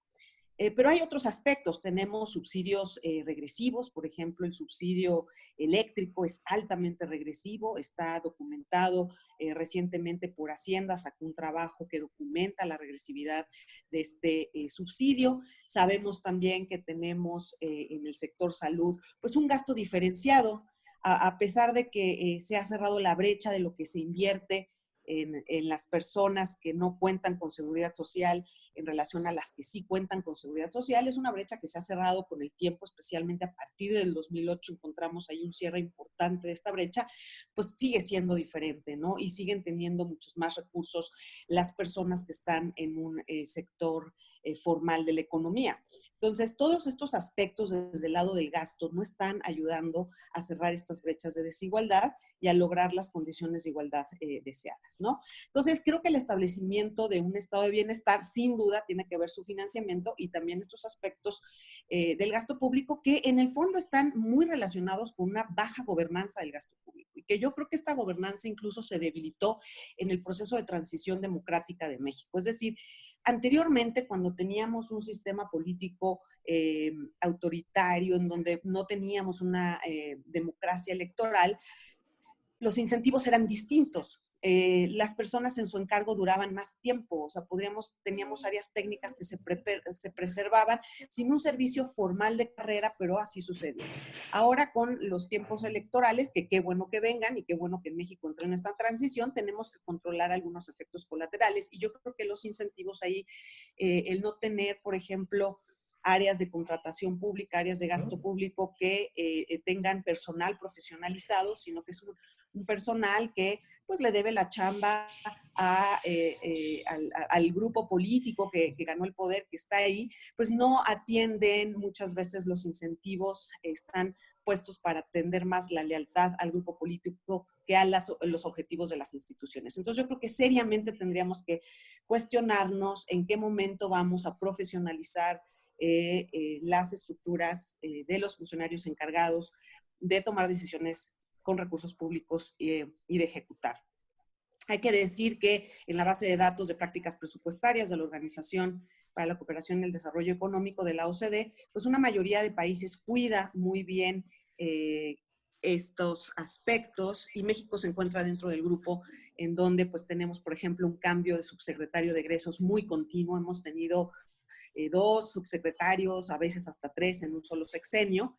Pero hay otros aspectos. Tenemos subsidios regresivos, por ejemplo, el subsidio eléctrico es altamente regresivo, está documentado recientemente por Hacienda, sacó un trabajo que documenta la regresividad de este subsidio. Sabemos también que tenemos en el sector salud pues un gasto diferenciado, a pesar de que se ha cerrado la brecha de lo que se invierte en las personas que no cuentan con seguridad social en relación a las que sí cuentan con seguridad social. Es una brecha que se ha cerrado con el tiempo, especialmente a partir del 2008 encontramos ahí un cierre importante de esta brecha, pues sigue siendo diferente, ¿no? Y siguen teniendo muchos más recursos las personas que están en un sector formal de la economía. Entonces, todos estos aspectos desde el lado del gasto no están ayudando a cerrar estas brechas de desigualdad y a lograr las condiciones de igualdad deseadas, ¿no? Entonces, creo que el establecimiento de un estado de bienestar, sin duda, tiene que ver su financiamiento y también estos aspectos del gasto público que en el fondo están muy relacionados con una baja gobernanza del gasto público y que yo creo que esta gobernanza incluso se debilitó en el proceso de transición democrática de México. Es decir, anteriormente, cuando teníamos un sistema político autoritario, en donde no teníamos una democracia electoral, los incentivos eran distintos. Las personas en su encargo duraban más tiempo, o sea, teníamos áreas técnicas que se preservaban sin un servicio formal de carrera, pero así sucedió. Ahora con los tiempos electorales, que qué bueno que vengan y qué bueno que en México entre en esta transición, tenemos que controlar algunos efectos colaterales y yo creo que los incentivos ahí, el no tener, por ejemplo, áreas de contratación pública, áreas de gasto público que tengan personal profesionalizado, sino que es un personal que pues le debe la chamba al grupo político que ganó el poder, que está ahí, pues no atienden muchas veces los incentivos, están puestos para atender más la lealtad al grupo político que a los objetivos de las instituciones. Entonces yo creo que seriamente tendríamos que cuestionarnos en qué momento vamos a profesionalizar las estructuras de los funcionarios encargados de tomar decisiones con recursos públicos y de ejecutar. Hay que decir que en la base de datos de prácticas presupuestarias de la Organización para la Cooperación y el Desarrollo Económico de la OCDE, pues una mayoría de países cuida muy bien estos aspectos y México se encuentra dentro del grupo en donde pues tenemos, por ejemplo, un cambio de subsecretario de egresos muy continuo. Hemos tenido 2 subsecretarios, a veces hasta 3 en un solo sexenio.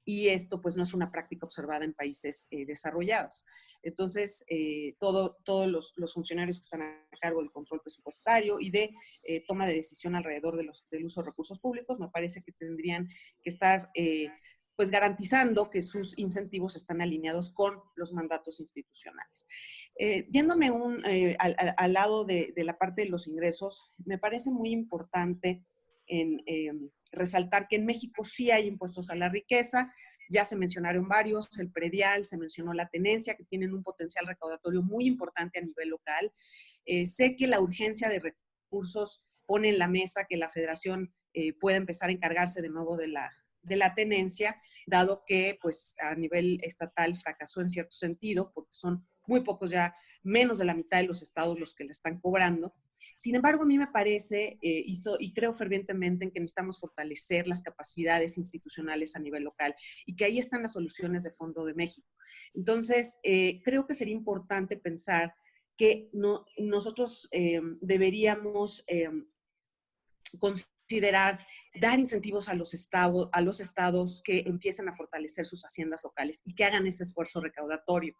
Y esto pues no es una práctica observada en países desarrollados. Entonces, todos los funcionarios que están a cargo del control presupuestario y de toma de decisión alrededor del uso de recursos públicos, me parece que tendrían que estar pues garantizando que sus incentivos están alineados con los mandatos institucionales. Yéndome al lado de la parte de los ingresos, me parece muy importante resaltar que en México sí hay impuestos a la riqueza, ya se mencionaron varios, el predial, se mencionó la tenencia, que tienen un potencial recaudatorio muy importante a nivel local. Sé que la urgencia de recursos pone en la mesa que la federación pueda empezar a encargarse de nuevo de la tenencia, dado que pues a nivel estatal fracasó en cierto sentido, porque son muy pocos, ya menos de la mitad de los estados los que le están cobrando. Sin embargo, a mí me parece, y creo fervientemente en que necesitamos fortalecer las capacidades institucionales a nivel local y que ahí están las soluciones de fondo de México. Entonces, creo que sería importante pensar que nosotros deberíamos considerar dar incentivos a los estados que empiecen a fortalecer sus haciendas locales y que hagan ese esfuerzo recaudatorio.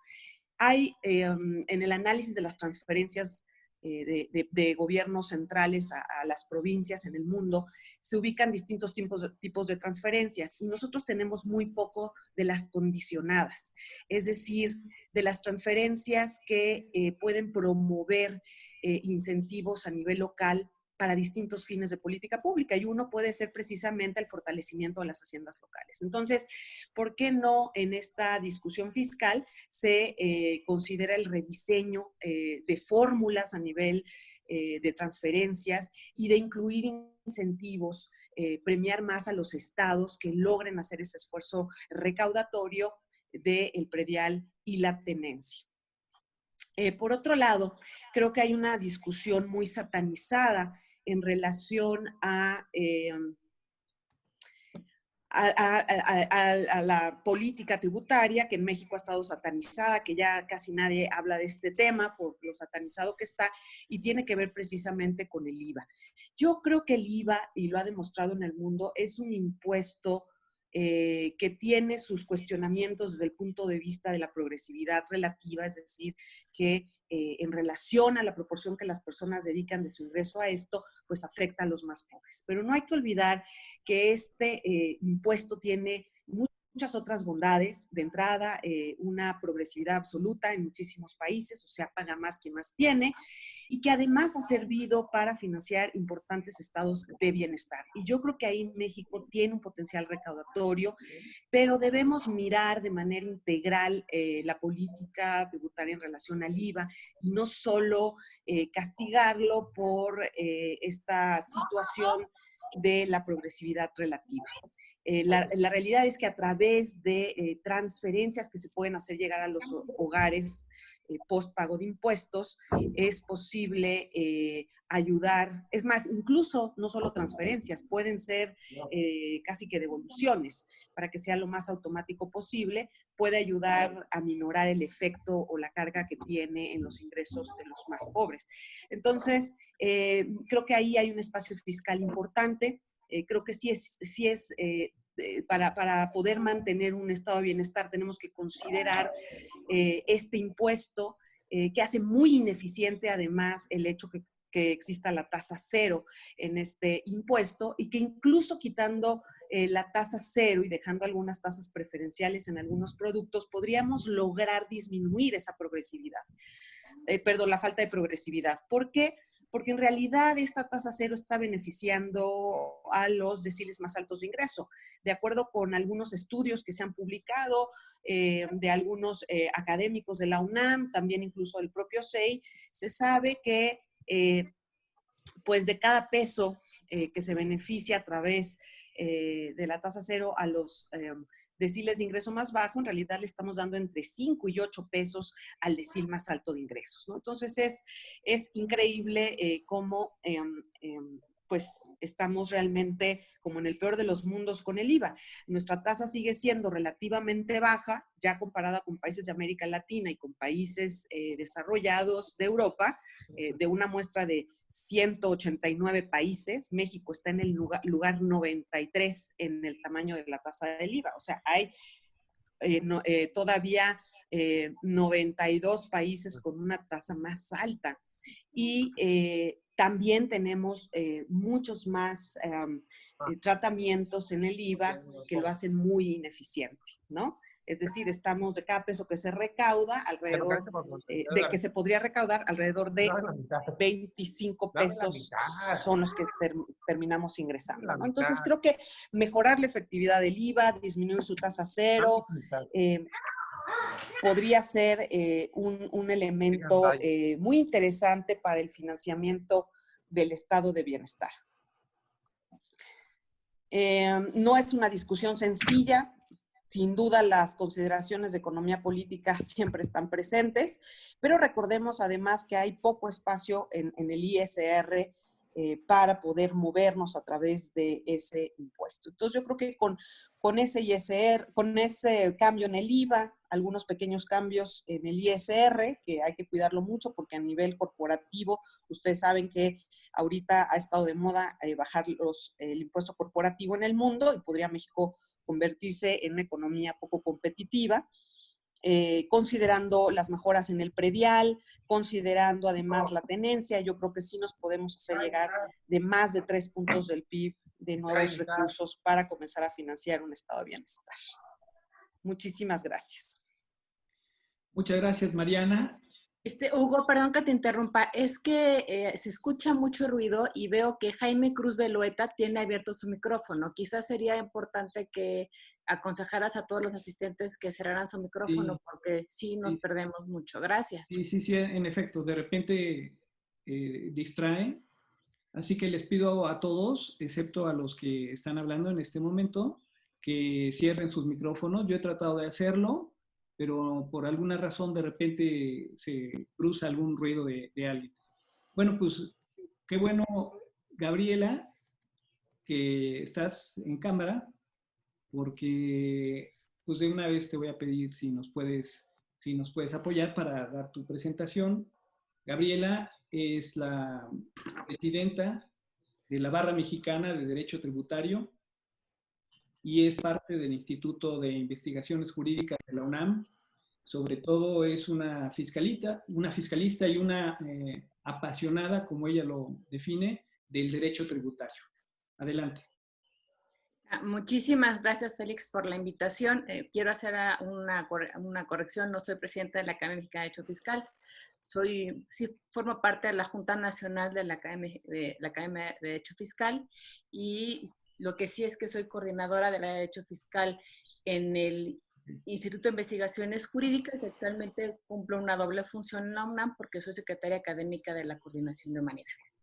Hay en el análisis de las transferencias de gobiernos centrales a las provincias en el mundo, se ubican distintos tipos de transferencias y nosotros tenemos muy poco de las condicionadas, es decir, de las transferencias que pueden promover incentivos a nivel local para distintos fines de política pública, y uno puede ser precisamente el fortalecimiento de las haciendas locales. Entonces, ¿por qué no en esta discusión fiscal se considera el rediseño de fórmulas a nivel de transferencias y de incluir incentivos, premiar más a los estados que logren hacer ese esfuerzo recaudatorio del predial y la tenencia? Por otro lado, creo que hay una discusión muy satanizada en relación a la política tributaria, que en México ha estado satanizada, que ya casi nadie habla de este tema por lo satanizado que está, y tiene que ver precisamente con el IVA. Yo creo que el IVA, y lo ha demostrado en el mundo, es un impuesto que tiene sus cuestionamientos desde el punto de vista de la progresividad relativa, es decir, que en relación a la proporción que las personas dedican de su ingreso a esto, pues afecta a los más pobres. Pero no hay que olvidar que este impuesto tiene muchas otras bondades. De entrada, una progresividad absoluta en muchísimos países, o sea, paga más quien más tiene, y que además ha servido para financiar importantes estados de bienestar. Y yo creo que ahí México tiene un potencial recaudatorio, pero debemos mirar de manera integral la política tributaria en relación al IVA y no solo castigarlo por esta situación de la progresividad relativa. La realidad es que a través de transferencias que se pueden hacer llegar a los hogares post pago de impuestos, es posible ayudar. Es más, incluso no solo transferencias, pueden ser casi que devoluciones, para que sea lo más automático posible, puede ayudar a minorar el efecto o la carga que tiene en los ingresos de los más pobres. Entonces, creo que ahí hay un espacio fiscal importante. Creo que sí es para poder mantener un estado de bienestar tenemos que considerar este impuesto que hace muy ineficiente además el hecho que exista la tasa cero en este impuesto, y que incluso quitando la tasa cero y dejando algunas tasas preferenciales en algunos productos, podríamos lograr disminuir esa progresividad, la falta de progresividad. ¿Por qué? Porque en realidad esta tasa cero está beneficiando a los deciles más altos de ingreso. De acuerdo con algunos estudios que se han publicado, de algunos académicos de la UNAM, también incluso del propio CEI, se sabe que pues de cada peso que se beneficia a través de la tasa cero a los deciles de ingreso más bajo, en realidad le estamos dando entre 5 y 8 pesos al decil más alto de ingresos, ¿no? Entonces es increíble cómo pues estamos realmente como en el peor de los mundos con el IVA. Nuestra tasa sigue siendo relativamente baja, ya comparada con países de América Latina y con países desarrollados de Europa, de una muestra de 189 países. México está en el lugar 93 en el tamaño de la tasa del IVA. O sea, hay todavía 92 países con una tasa más alta. Y también tenemos muchos más tratamientos en el IVA que lo hacen muy ineficiente, ¿no? Es decir, estamos de cada peso que se recauda, alrededor de que se podría recaudar, alrededor de 25 pesos son los que terminamos ingresando, ¿no? Entonces, creo que mejorar la efectividad del IVA, disminuir su tasa cero, podría ser un elemento muy interesante para el financiamiento del estado de bienestar. No es una discusión sencilla. Sin duda, las consideraciones de economía política siempre están presentes, pero recordemos además que hay poco espacio en el ISR para poder movernos a través de ese impuesto. Entonces, yo creo que con ese ISR, con ese cambio en el IVA, algunos pequeños cambios en el ISR, que hay que cuidarlo mucho porque a nivel corporativo, ustedes saben que ahorita ha estado de moda bajar el impuesto corporativo en el mundo y podría México convertirse en una economía poco competitiva. Considerando las mejoras en el predial, considerando además la tenencia, yo creo que sí nos podemos hacer llegar de más de 3 puntos del PIB de nuevos recursos para comenzar a financiar un estado de bienestar. Muchísimas gracias. Muchas gracias, Mariana. Hugo, perdón que te interrumpa, es que se escucha mucho ruido y veo que Jaime Cruz Belueta tiene abierto su micrófono. Quizás sería importante que aconsejaras a todos los asistentes que cerraran su micrófono, sí, porque sí nos perdemos mucho. Gracias. Sí, en efecto, de repente distrae. Así que les pido a todos, excepto a los que están hablando en este momento, que cierren sus micrófonos. Yo he tratado de hacerlo, pero por alguna razón de repente se cruza algún ruido de alguien. Bueno, pues qué bueno, Gabriela, que estás en cámara, porque pues de una vez te voy a pedir si nos puedes apoyar para dar tu presentación. Gabriela es la presidenta de la Barra Mexicana de Derecho Tributario y es parte del Instituto de Investigaciones Jurídicas de la UNAM. Sobre todo es una fiscalista y una apasionada, como ella lo define, del derecho tributario. Adelante. Muchísimas gracias, Félix, por la invitación. Quiero hacer una corrección. No soy presidenta de la Academia Mexicana de Derecho Fiscal. Sí formo parte de la Junta Nacional de la Academia de Derecho Fiscal, y lo que sí es que soy coordinadora de la Derecho Fiscal en el Instituto de Investigaciones Jurídicas, que actualmente cumplo una doble función en la UNAM porque soy secretaria académica de la Coordinación de Humanidades.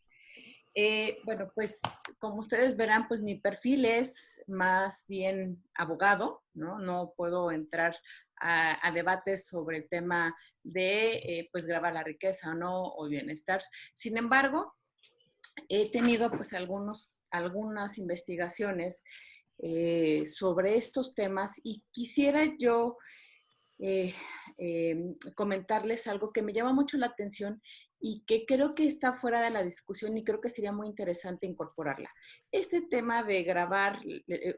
Bueno, pues como ustedes verán, pues mi perfil es más bien abogado, ¿no? No puedo entrar a debates sobre el tema de pues grabar la riqueza o no, o bienestar. Sin embargo, he tenido pues algunas investigaciones sobre estos temas y quisiera yo comentarles algo que me llama mucho la atención y que creo que está fuera de la discusión y creo que sería muy interesante incorporarla. Este tema de gravar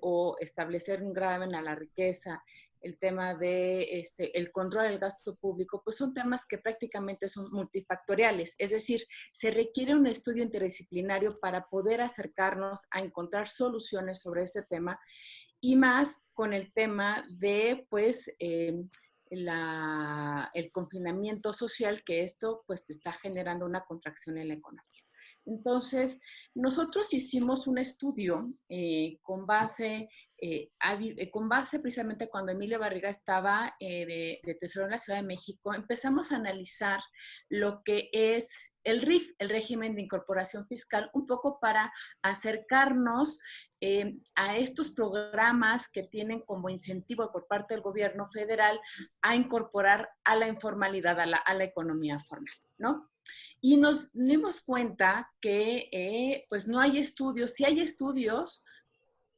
o establecer un gravamen a la riqueza, el tema de el control del gasto público, pues son temas que prácticamente son multifactoriales. Es decir, se requiere un estudio interdisciplinario para poder acercarnos a encontrar soluciones sobre este tema, y más con el tema de, pues, el confinamiento social, que esto, pues, está generando una contracción en la economía. Entonces, nosotros hicimos un estudio con base precisamente cuando Emilio Barriga estaba de tesorero en la Ciudad de México. Empezamos a analizar lo que es el RIF, el régimen de incorporación fiscal, un poco para acercarnos a estos programas que tienen como incentivo por parte del gobierno federal a incorporar a la informalidad, a la economía formal, ¿no? Y nos dimos cuenta que pues no hay estudios, sí hay estudios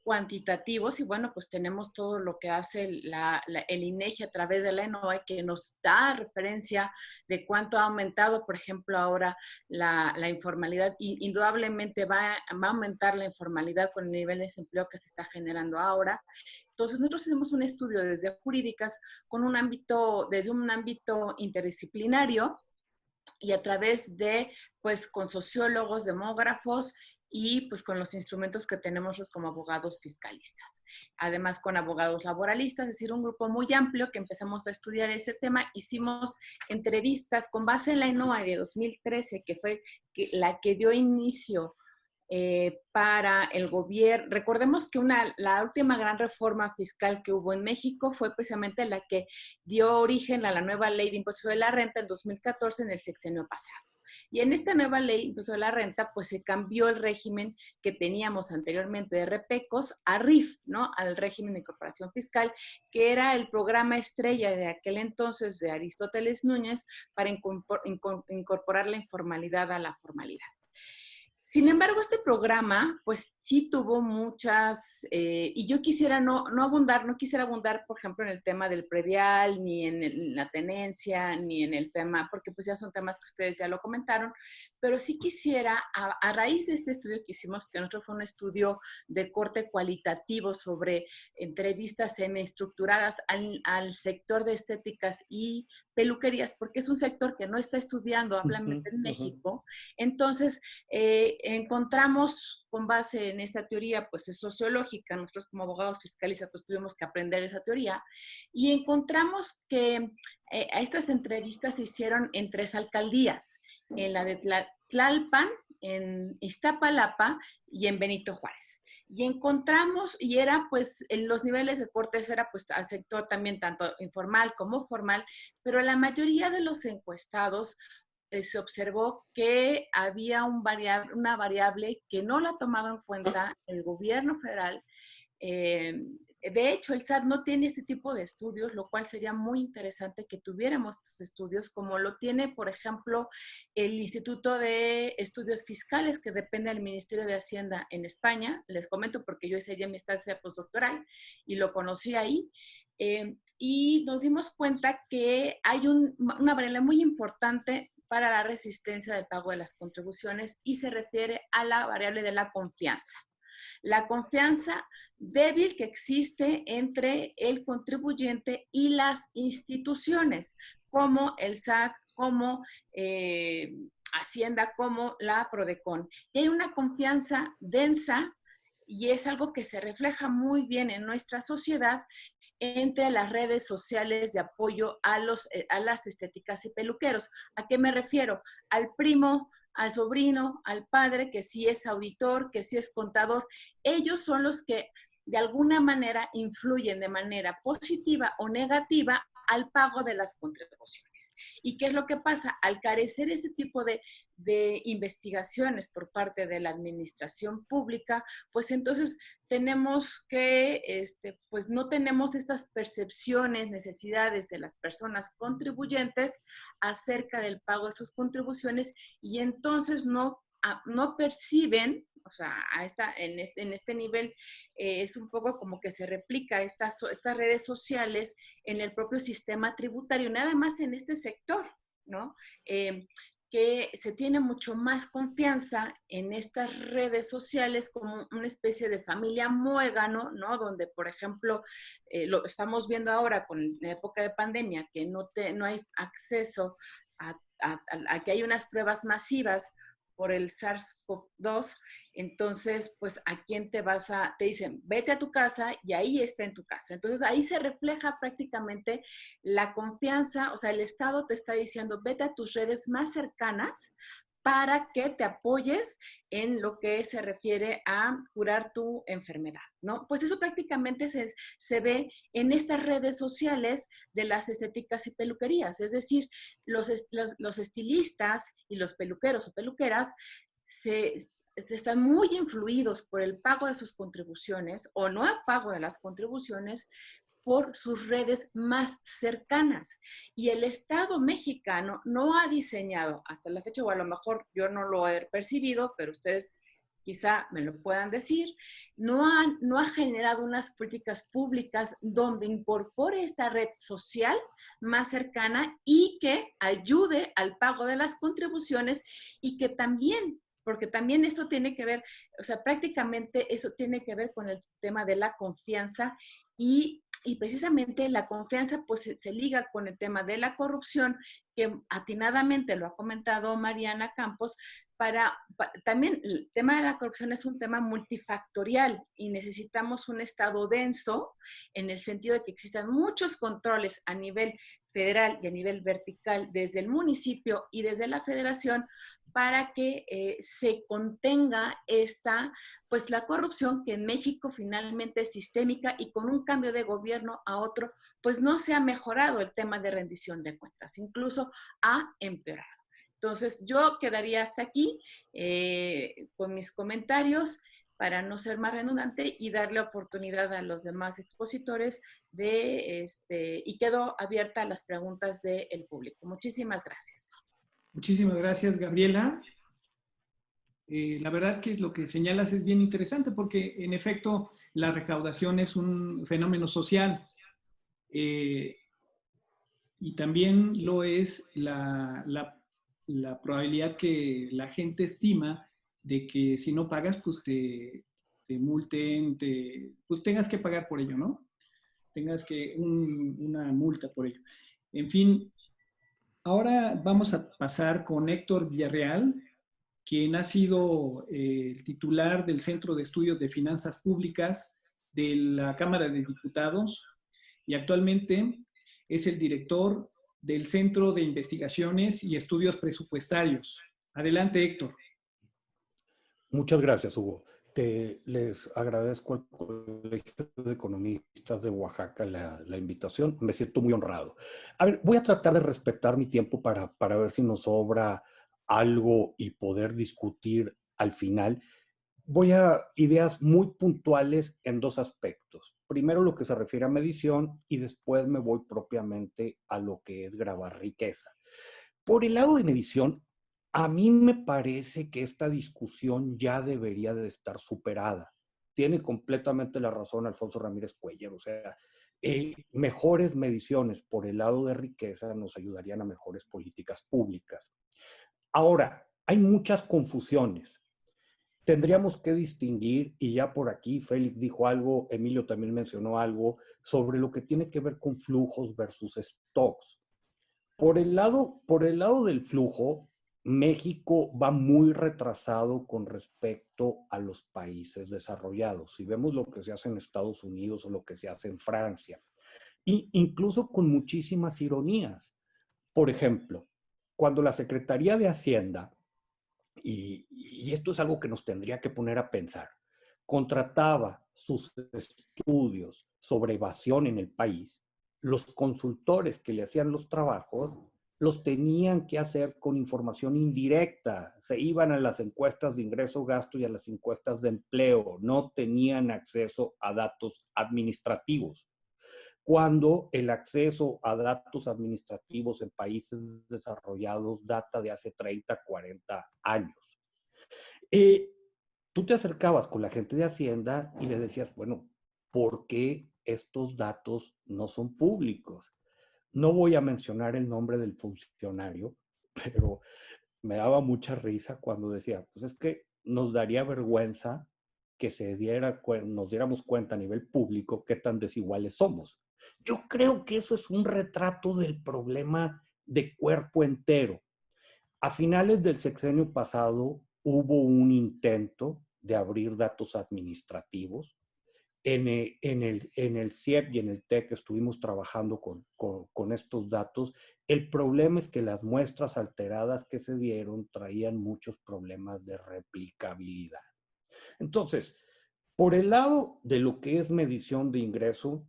cuantitativos, y bueno, pues tenemos todo lo que hace el INEGI a través de la ENOE, que nos da referencia de cuánto ha aumentado, por ejemplo, ahora la informalidad, y indudablemente va a aumentar la informalidad con el nivel de desempleo que se está generando ahora. Entonces, nosotros hacemos un estudio desde jurídicas desde un ámbito interdisciplinario, y a través de, pues, con sociólogos, demógrafos, y pues con los instrumentos que tenemos como abogados fiscalistas. Además con abogados laboralistas, es decir, un grupo muy amplio que empezamos a estudiar ese tema. Hicimos entrevistas con base en la ENOA de 2013, que fue la que dio inicio para el gobierno. Recordemos que la última gran reforma fiscal que hubo en México fue precisamente la que dio origen a la nueva ley de impuesto de la renta en 2014, en el sexenio pasado. Y en esta nueva ley de impuesto de la renta, pues se cambió el régimen que teníamos anteriormente de REPECOS a RIF, ¿no? Al régimen de incorporación fiscal, que era el programa estrella de aquel entonces de Aristóteles Núñez para incorporar la informalidad a la formalidad. Sin embargo, este programa, pues sí tuvo muchas, y yo quisiera no quisiera abundar, por ejemplo, en el tema del predial, ni en la tenencia, ni en el tema, porque pues ya son temas que ustedes ya lo comentaron, pero sí quisiera, a raíz de este estudio que hicimos, que nosotros fue un estudio de corte cualitativo sobre entrevistas semiestructuradas al sector de estéticas y peluquerías, porque es un sector que no está estudiando ampliamente en México. Entonces, encontramos, con base en esta teoría, pues es sociológica, nosotros como abogados fiscalistas pues tuvimos que aprender esa teoría, y encontramos que estas entrevistas se hicieron en 3 alcaldías, en la de Tlalpan, en Iztapalapa y en Benito Juárez. Y encontramos, y era pues, en los niveles de cortes era pues al sector también tanto informal como formal, pero la mayoría de los encuestados se observó que había una variable que no la ha tomado en cuenta el gobierno federal. De hecho, el SAT no tiene este tipo de estudios, lo cual sería muy interesante que tuviéramos estos estudios, como lo tiene, por ejemplo, el Instituto de Estudios Fiscales, que depende del Ministerio de Hacienda en España. Les comento porque yo hice ya mi estancia postdoctoral y lo conocí ahí. Y nos dimos cuenta que hay una variable muy importante para la resistencia del pago de las contribuciones y se refiere a la variable de la confianza. La confianza débil que existe entre el contribuyente y las instituciones, como el SAT, como Hacienda, como la Prodecon. Y hay una confianza densa y es algo que se refleja muy bien en nuestra sociedad entre las redes sociales de apoyo a las estéticas y peluqueros. ¿A qué me refiero? Al primo, al sobrino, al padre, que sí es auditor, que sí es contador. Ellos son los que de alguna manera influyen de manera positiva o negativa al pago de las contribuciones. ¿Y qué es lo que pasa? Al carecer ese tipo de investigaciones por parte de la administración pública, pues entonces tenemos que, pues no tenemos estas percepciones, necesidades de las personas contribuyentes acerca del pago de sus contribuciones y entonces no perciben, o sea, en este nivel es un poco como que se replica estas redes sociales en el propio sistema tributario, nada más en este sector, ¿no? Que se tiene mucho más confianza en estas redes sociales como una especie de familia muégano, ¿no? Donde, por ejemplo, lo estamos viendo ahora con la época de pandemia, que no hay acceso a que hay unas pruebas masivas por el SARS-CoV-2, entonces, pues, ¿a quién te dicen, vete a tu casa y ahí está en tu casa? Entonces, ahí se refleja prácticamente la confianza, o sea, el Estado te está diciendo, vete a tus redes más cercanas para que te apoyes en lo que se refiere a curar tu enfermedad, ¿no? Pues eso prácticamente se ve en estas redes sociales de las estéticas y peluquerías, es decir, los estilistas y los peluqueros o peluqueras están muy influidos por el pago de sus contribuciones o no el pago de las contribuciones por sus redes más cercanas. Y el Estado mexicano no ha diseñado hasta la fecha, o a lo mejor yo no lo he percibido, pero ustedes quizá me lo puedan decir, no ha generado unas políticas públicas donde incorpore esta red social más cercana y que ayude al pago de las contribuciones y que también, porque también esto tiene que ver, o sea, prácticamente eso tiene que ver con el tema de la confianza y precisamente la confianza pues se liga con el tema de la corrupción, que atinadamente lo ha comentado Mariana Campos, también el tema de la corrupción es un tema multifactorial y necesitamos un Estado denso en el sentido de que existan muchos controles a nivel federal y a nivel vertical desde el municipio y desde la federación para que se contenga pues la corrupción que en México finalmente es sistémica y con un cambio de gobierno a otro, pues no se ha mejorado el tema de rendición de cuentas, incluso ha empeorado. Entonces, yo quedaría hasta aquí con mis comentarios para no ser más redundante y darle oportunidad a los demás expositores y quedo abierta a las preguntas del público. Muchísimas gracias. Muchísimas gracias, Gabriela. La verdad que lo que señalas es bien interesante porque en efecto la recaudación es un fenómeno social y también lo es la probabilidad que la gente estima de que si no pagas pues te multen, pues tengas que pagar por ello, ¿no? Tengas que una multa por ello. En fin, ahora vamos a pasar con Héctor Villarreal, quien ha sido el titular del Centro de Estudios de Finanzas Públicas de la Cámara de Diputados y actualmente es el director del Centro de Investigaciones y Estudios Presupuestarios. Adelante, Héctor. Muchas gracias, Hugo. Les agradezco al Colegio de Economistas de Oaxaca la invitación. Me siento muy honrado. A ver, voy a tratar de respetar mi tiempo para ver si nos sobra algo y poder discutir al final. Voy a ideas muy puntuales en dos aspectos. Primero lo que se refiere a medición y después me voy propiamente a lo que es grabar riqueza. Por el lado de medición, a mí me parece que esta discusión ya debería de estar superada. Tiene completamente la razón Alfonso Ramírez Cuellar. O sea, mejores mediciones por el lado de riqueza nos ayudarían a mejores políticas públicas. Ahora, hay muchas confusiones. Tendríamos que distinguir, y ya por aquí Félix dijo algo, Emilio también mencionó algo, sobre lo que tiene que ver con flujos versus stocks. Por el lado del flujo, México va muy retrasado con respecto a los países desarrollados. Si vemos lo que se hace en Estados Unidos o lo que se hace en Francia, e incluso con muchísimas ironías. Por ejemplo, cuando la Secretaría de Hacienda, y esto es algo que nos tendría que poner a pensar, contrataba sus estudios sobre evasión en el país, los consultores que le hacían los trabajos los tenían que hacer con información indirecta. Se iban a las encuestas de ingreso-gasto y a las encuestas de empleo. No tenían acceso a datos administrativos. Cuando el acceso a datos administrativos en países desarrollados data de hace 30, 40 años. Tú te acercabas con la gente de Hacienda y le decías, bueno, ¿por qué estos datos no son públicos? No voy a mencionar el nombre del funcionario, pero me daba mucha risa cuando decía, pues es que nos daría vergüenza que nos diéramos cuenta a nivel público qué tan desiguales somos. Yo creo que eso es un retrato del problema de cuerpo entero. A finales del sexenio pasado hubo un intento de abrir datos administrativos. En el CIEP y en el TEC estuvimos trabajando con estos datos. El problema es que las muestras alteradas que se dieron traían muchos problemas de replicabilidad. Entonces, por el lado de lo que es medición de ingreso,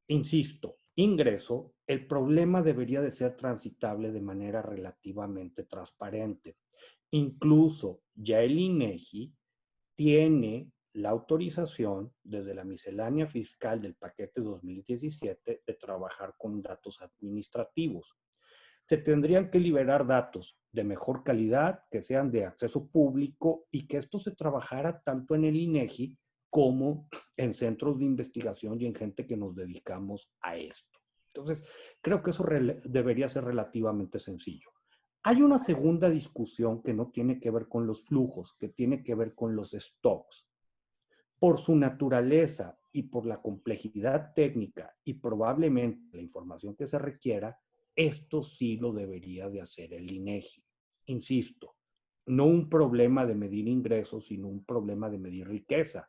insisto, ingreso, el problema debería de ser transitable de manera relativamente transparente. Incluso ya el INEGI tiene la autorización desde la miscelánea fiscal del paquete 2017 de trabajar con datos administrativos. Se tendrían que liberar datos de mejor calidad, que sean de acceso público y que esto se trabajara tanto en el INEGI como en centros de investigación y en gente que nos dedicamos a esto. Entonces, creo que eso debería ser relativamente sencillo. Hay una segunda discusión que no tiene que ver con los flujos, que tiene que ver con los stocks. Por su naturaleza y por la complejidad técnica y probablemente la información que se requiera, esto sí lo debería de hacer el INEGI. Insisto, no un problema de medir ingresos, sino un problema de medir riqueza.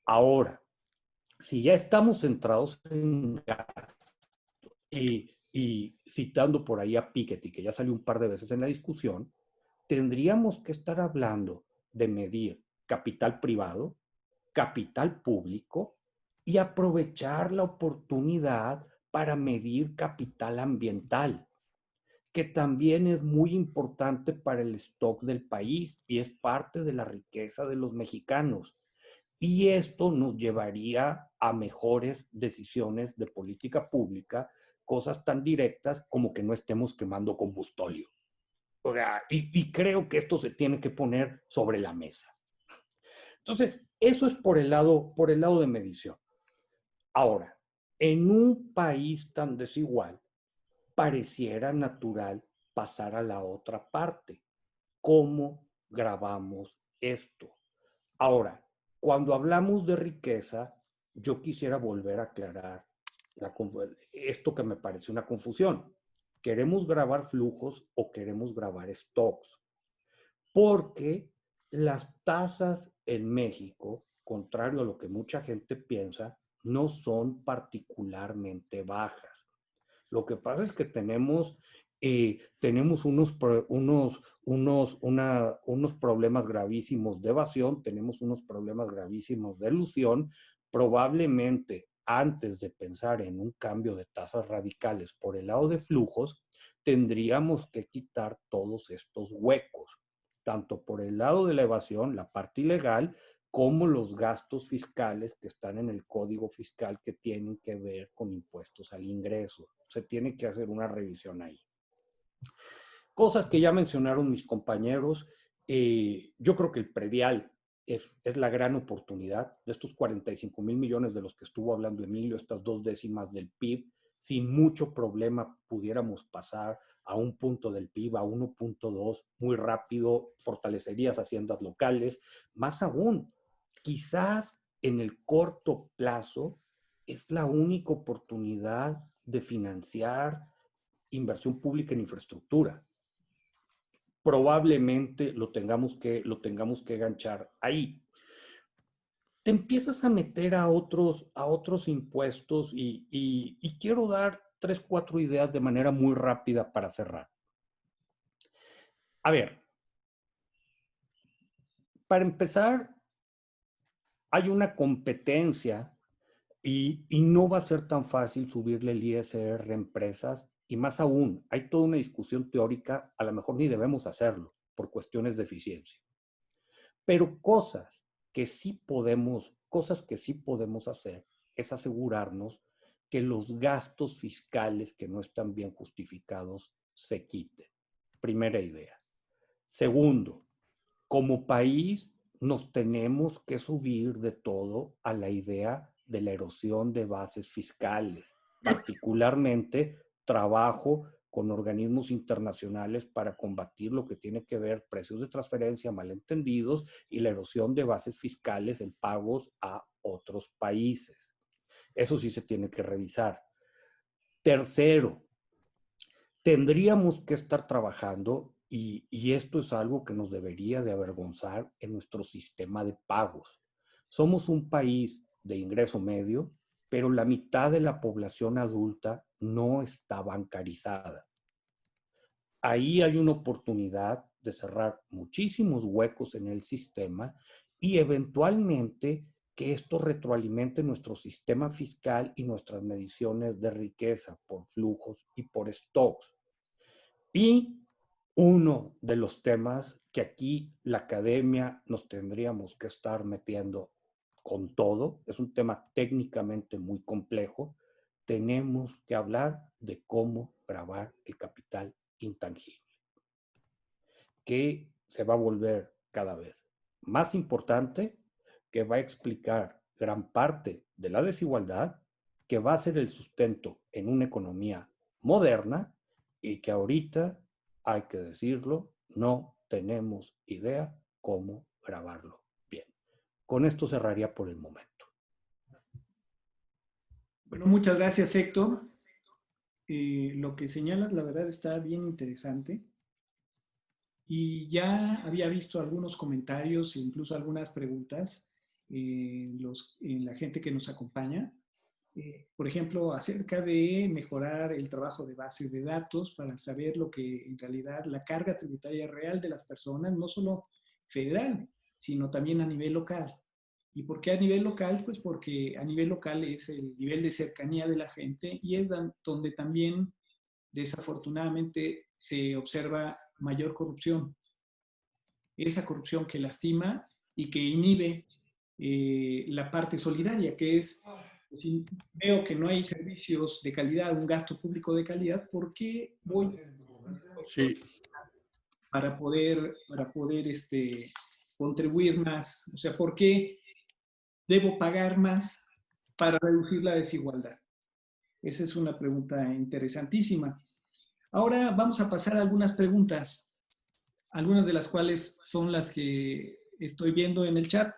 Ahora, si ya estamos centrados en gasto y citando por ahí a Piketty, que ya salió un par de veces en la discusión, tendríamos que estar hablando de medir capital privado, capital público y aprovechar la oportunidad para medir capital ambiental, que también es muy importante para el stock del país y es parte de la riqueza de los mexicanos. Y esto nos llevaría a mejores decisiones de política pública, cosas tan directas como que no estemos quemando combustóleo. O sea, y creo que esto se tiene que poner sobre la mesa. Entonces, eso es por el lado de medición. Ahora, en un país tan desigual, pareciera natural pasar a la otra parte. ¿Cómo grabamos esto? Ahora, cuando hablamos de riqueza, yo quisiera volver a aclarar esto que me parece una confusión. ¿Queremos grabar flujos o queremos grabar stocks? Porque las tasas en México, contrario a lo que mucha gente piensa, no son particularmente bajas. Lo que pasa es que tenemos unos problemas gravísimos de evasión, tenemos unos problemas gravísimos de elusión. Probablemente antes de pensar en un cambio de tasas radicales por el lado de flujos, tendríamos que quitar todos estos huecos, tanto por el lado de la evasión, la parte ilegal, como los gastos fiscales que están en el código fiscal que tienen que ver con impuestos al ingreso. Se tiene que hacer una revisión ahí. Cosas que ya mencionaron mis compañeros. Yo creo que el predial es la gran oportunidad. De estos 45,000 millones de los que estuvo hablando Emilio, estas 2/10 del PIB, sin mucho problema pudiéramos pasar a un punto del PIB, a 1.2, muy rápido, fortalecerías haciendas locales. Más aún, quizás en el corto plazo es la única oportunidad de financiar inversión pública en infraestructura. Probablemente lo tengamos que ganchar ahí. Te empiezas a meter a otros impuestos y quiero dar 3, 4 ideas de manera muy rápida para cerrar. A ver, para empezar, hay una competencia y no va a ser tan fácil subirle el ISR a empresas, y más aún, hay toda una discusión teórica, a lo mejor ni debemos hacerlo por cuestiones de eficiencia. Pero cosas que sí podemos hacer es asegurarnos que los gastos fiscales que no están bien justificados se quiten. Primera idea. Segundo, como país nos tenemos que subir de todo a la idea de la erosión de bases fiscales. Particularmente trabajo con organismos internacionales para combatir lo que tiene que ver precios de transferencia malentendidos y la erosión de bases fiscales en pagos a otros países. Eso sí se tiene que revisar. Tercero, tendríamos que estar trabajando, y esto es algo que nos debería de avergonzar, en nuestro sistema de pagos. Somos un país de ingreso medio, pero la mitad de la población adulta no está bancarizada. Ahí hay una oportunidad de cerrar muchísimos huecos en el sistema y eventualmente que esto retroalimente nuestro sistema fiscal y nuestras mediciones de riqueza por flujos y por stocks. Y uno de los temas que aquí la academia nos tendríamos que estar metiendo con todo, es un tema técnicamente muy complejo, tenemos que hablar de cómo grabar el capital intangible, que se va a volver cada vez más importante, que va a explicar gran parte de la desigualdad, que va a ser el sustento en una economía moderna y que ahorita, hay que decirlo, no tenemos idea cómo grabarlo bien. Con esto cerraría por el momento. Bueno, muchas gracias, Héctor. Lo que señalas, la verdad, está bien interesante. Y ya había visto algunos comentarios e incluso algunas preguntas en la gente que nos acompaña. Por ejemplo, acerca de mejorar el trabajo de bases de datos para saber lo que en realidad la carga tributaria real de las personas, no solo federal, sino también a nivel local. ¿Y por qué a nivel local? Pues porque a nivel local es el nivel de cercanía de la gente y es donde también desafortunadamente se observa mayor corrupción. Esa corrupción que lastima y que inhibe la parte solidaria, que es, si veo que no hay servicios de calidad, un gasto público de calidad, ¿por qué voy? Sí. para poder contribuir más? O sea, ¿por qué debo pagar más para reducir la desigualdad? Esa es una pregunta interesantísima. Ahora vamos a pasar a algunas preguntas, algunas de las cuales son las que estoy viendo en el chat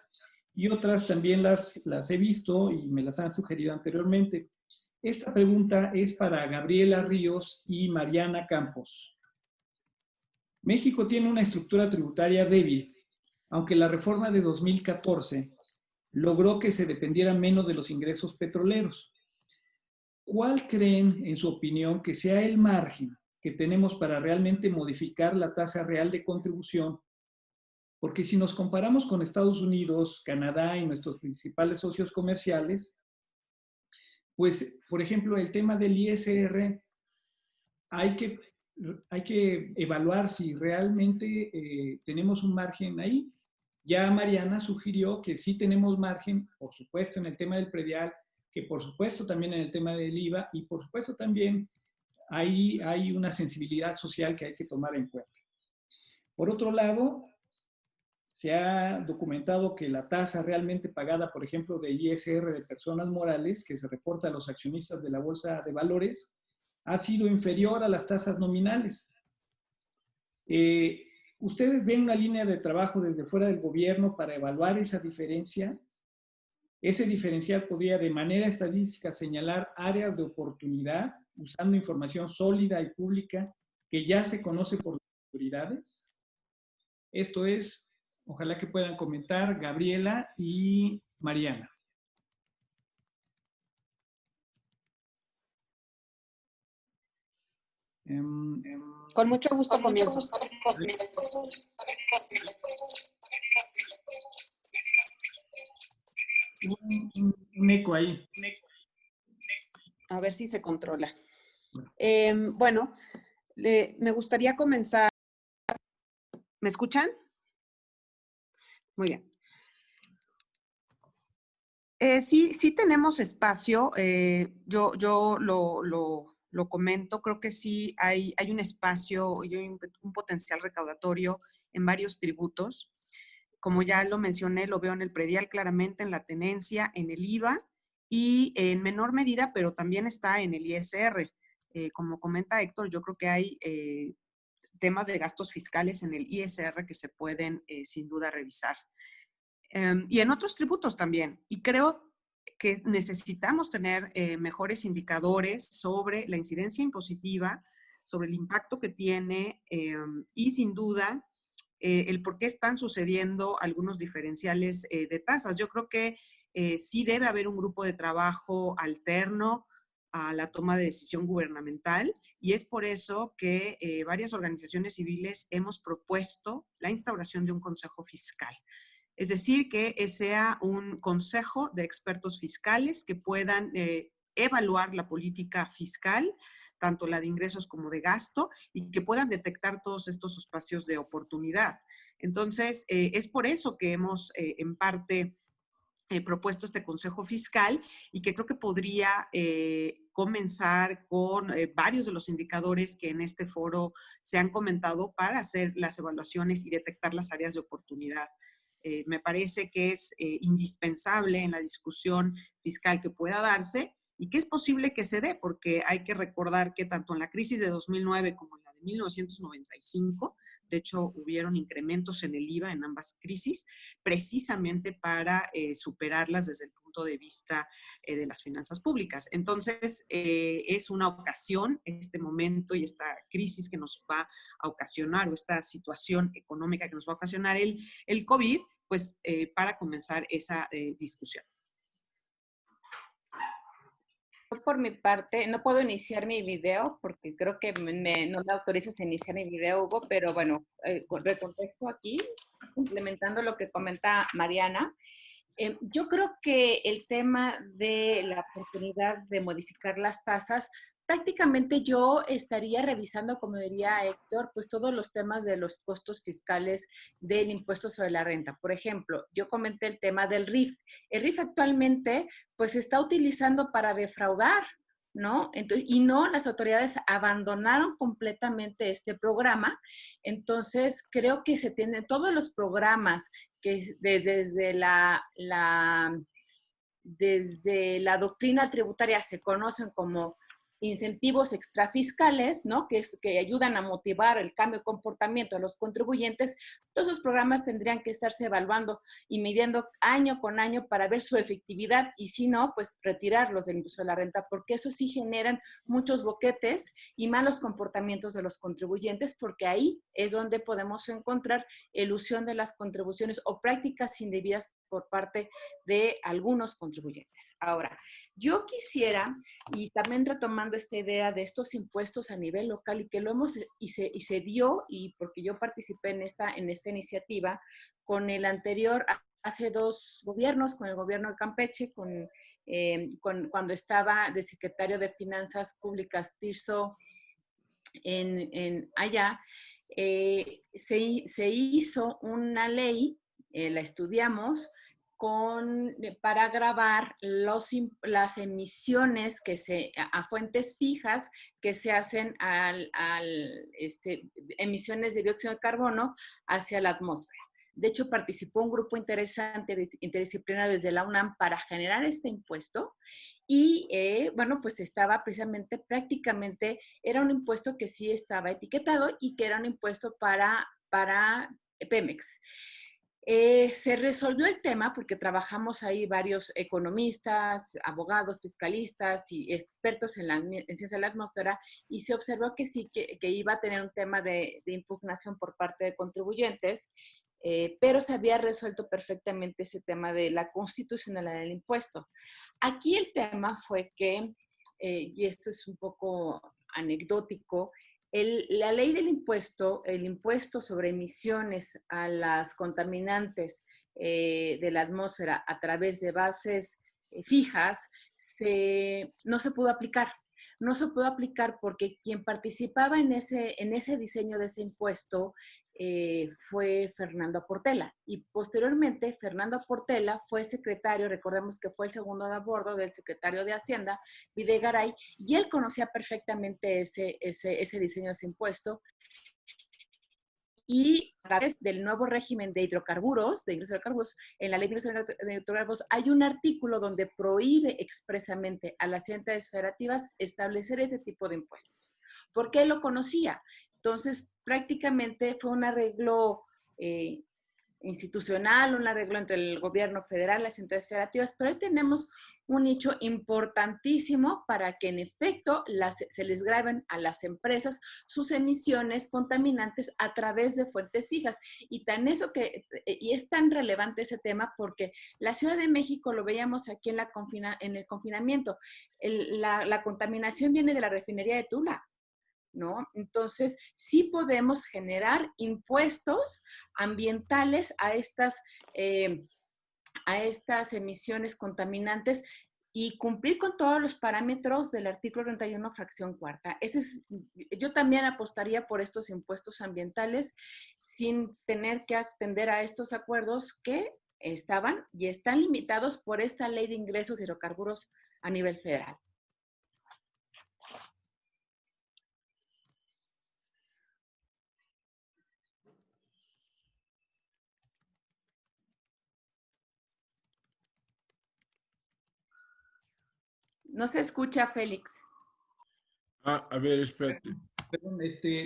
y otras también las he visto y me las han sugerido anteriormente. Esta pregunta es para Gabriela Ríos y Mariana Campos. México tiene una estructura tributaria débil, aunque la reforma de 2014 logró que se dependiera menos de los ingresos petroleros. ¿Cuál creen, en su opinión, que sea el margen que tenemos para realmente modificar la tasa real de contribución? Porque si nos comparamos con Estados Unidos, Canadá y nuestros principales socios comerciales, pues, por ejemplo, el tema del ISR, hay que evaluar si realmente tenemos un margen ahí. Ya Mariana sugirió que sí tenemos margen, por supuesto, en el tema del predial, que por supuesto también en el tema del IVA y por supuesto también hay una sensibilidad social que hay que tomar en cuenta. Por otro lado, se ha documentado que la tasa realmente pagada, por ejemplo, de ISR de personas morales, que se reporta a los accionistas de la Bolsa de Valores, ha sido inferior a las tasas nominales. ¿Ustedes ven una línea de trabajo desde fuera del gobierno para evaluar esa diferencia? Ese diferencial podría de manera estadística señalar áreas de oportunidad usando información sólida y pública que ya se conoce por las autoridades. Esto es, ojalá que puedan comentar Gabriela y Mariana. Con mucho gusto comienzo. Un eco ahí. A ver si se controla. Bueno, me gustaría comenzar. ¿Me escuchan? Muy bien. Sí tenemos espacio. Yo lo comento. Creo que sí hay un espacio y un potencial recaudatorio en varios tributos. Como ya lo mencioné, lo veo en el predial claramente, en la tenencia, en el IVA y en menor medida, pero también está en el ISR. Como comenta Héctor, yo creo que hay temas de gastos fiscales en el ISR que se pueden sin duda revisar. Y en otros tributos también. Y creo que necesitamos tener mejores indicadores sobre la incidencia impositiva, sobre el impacto que tiene y sin duda el por qué están sucediendo algunos diferenciales de tasas. Yo creo que sí debe haber un grupo de trabajo alterno a la toma de decisión gubernamental y es por eso que varias organizaciones civiles hemos propuesto la instauración de un consejo fiscal. Es decir, que sea un consejo de expertos fiscales que puedan evaluar la política fiscal, tanto la de ingresos como de gasto, y que puedan detectar todos estos espacios de oportunidad. Entonces, es por eso que hemos en parte propuesto este consejo fiscal y que creo que podría comenzar con varios de los indicadores que en este foro se han comentado para hacer las evaluaciones y detectar las áreas de oportunidad. Me parece que es indispensable en la discusión fiscal que pueda darse y que es posible que se dé, porque hay que recordar que tanto en la crisis de 2009 como en la de 1995, de hecho hubieron incrementos en el IVA en ambas crisis, precisamente para superarlas desde el punto de vista de las finanzas públicas. Entonces, es una ocasión, este momento y esta crisis que nos va a ocasionar, o esta situación económica que nos va a ocasionar el COVID, pues para comenzar esa discusión. Por mi parte, no puedo iniciar mi video porque creo que no me autorizas a iniciar mi video, Hugo, pero bueno, recontesto aquí, implementando lo que comenta Mariana. Yo creo que el tema de la oportunidad de modificar las tasas, prácticamente yo estaría revisando, como diría Héctor, pues todos los temas de los costos fiscales del impuesto sobre la renta. Por ejemplo, yo comenté el tema del RIF. El RIF actualmente pues se está utilizando para defraudar ¿no? Entonces, y no, las autoridades abandonaron completamente este programa. Entonces, creo que se tienen todos los programas que desde la doctrina tributaria se conocen como incentivos extrafiscales, ¿no? Que ayudan a motivar el cambio de comportamiento de los contribuyentes. Todos esos programas tendrían que estarse evaluando y midiendo año con año para ver su efectividad y si no, pues retirarlos del impuesto de la renta, porque eso sí generan muchos boquetes y malos comportamientos de los contribuyentes, porque ahí es donde podemos encontrar elusión de las contribuciones o prácticas indebidas por parte de algunos contribuyentes. Ahora, yo quisiera, y también retomando esta idea de estos impuestos a nivel local y que lo hemos, y se dio, y porque yo participé en esta iniciativa, con el anterior, hace 2 gobiernos, con el gobierno de Campeche, cuando estaba de secretario de Finanzas Públicas Tirso allá, se hizo una ley, la estudiamos, para gravar las emisiones a fuentes fijas que se hacen emisiones de dióxido de carbono hacia la atmósfera. De hecho, participó un grupo interesante, interdisciplinario desde la UNAM para generar este impuesto y, bueno, pues estaba precisamente, prácticamente, era un impuesto que sí estaba etiquetado y que era un impuesto para Pemex. Se resolvió el tema porque trabajamos ahí varios economistas, abogados, fiscalistas y expertos en ciencia de la atmósfera y se observó que sí, que iba a tener un tema de impugnación por parte de contribuyentes, pero se había resuelto perfectamente ese tema de la constitucionalidad del impuesto. Aquí el tema fue que, y esto es un poco anecdótico, la ley del impuesto, el impuesto sobre emisiones a las contaminantes de la atmósfera a través de bases fijas, no se pudo aplicar. No se pudo aplicar porque quien participaba en ese diseño de ese impuesto fue Fernando Portela. Y posteriormente, Fernando Portela fue secretario, recordemos que fue el segundo de a bordo del secretario de Hacienda, Videgaray, y él conocía perfectamente ese diseño de ese impuesto. Y a través del nuevo régimen de hidrocarburos, de ingreso de hidrocarburos, en la ley de ingreso de hidrocarburos hay un artículo donde prohíbe expresamente a las entidades federativas establecer ese tipo de impuestos. ¿Por qué lo conocía? Entonces, prácticamente fue un arreglo institucional, un arreglo entre el gobierno federal y las entidades federativas, pero hoy tenemos un nicho importantísimo para que en efecto se les graben a las empresas sus emisiones contaminantes a través de fuentes fijas. Y es tan relevante ese tema porque la Ciudad de México, lo veíamos aquí en el confinamiento, la contaminación viene de la refinería de Tula, ¿no? Entonces, sí podemos generar impuestos ambientales a estas emisiones contaminantes y cumplir con todos los parámetros del artículo 31, fracción cuarta. Yo también apostaría por estos impuestos ambientales sin tener que atender a estos acuerdos que estaban y están limitados por esta ley de ingresos de hidrocarburos a nivel federal. No se escucha, Félix. A ver, espérate. Perdón,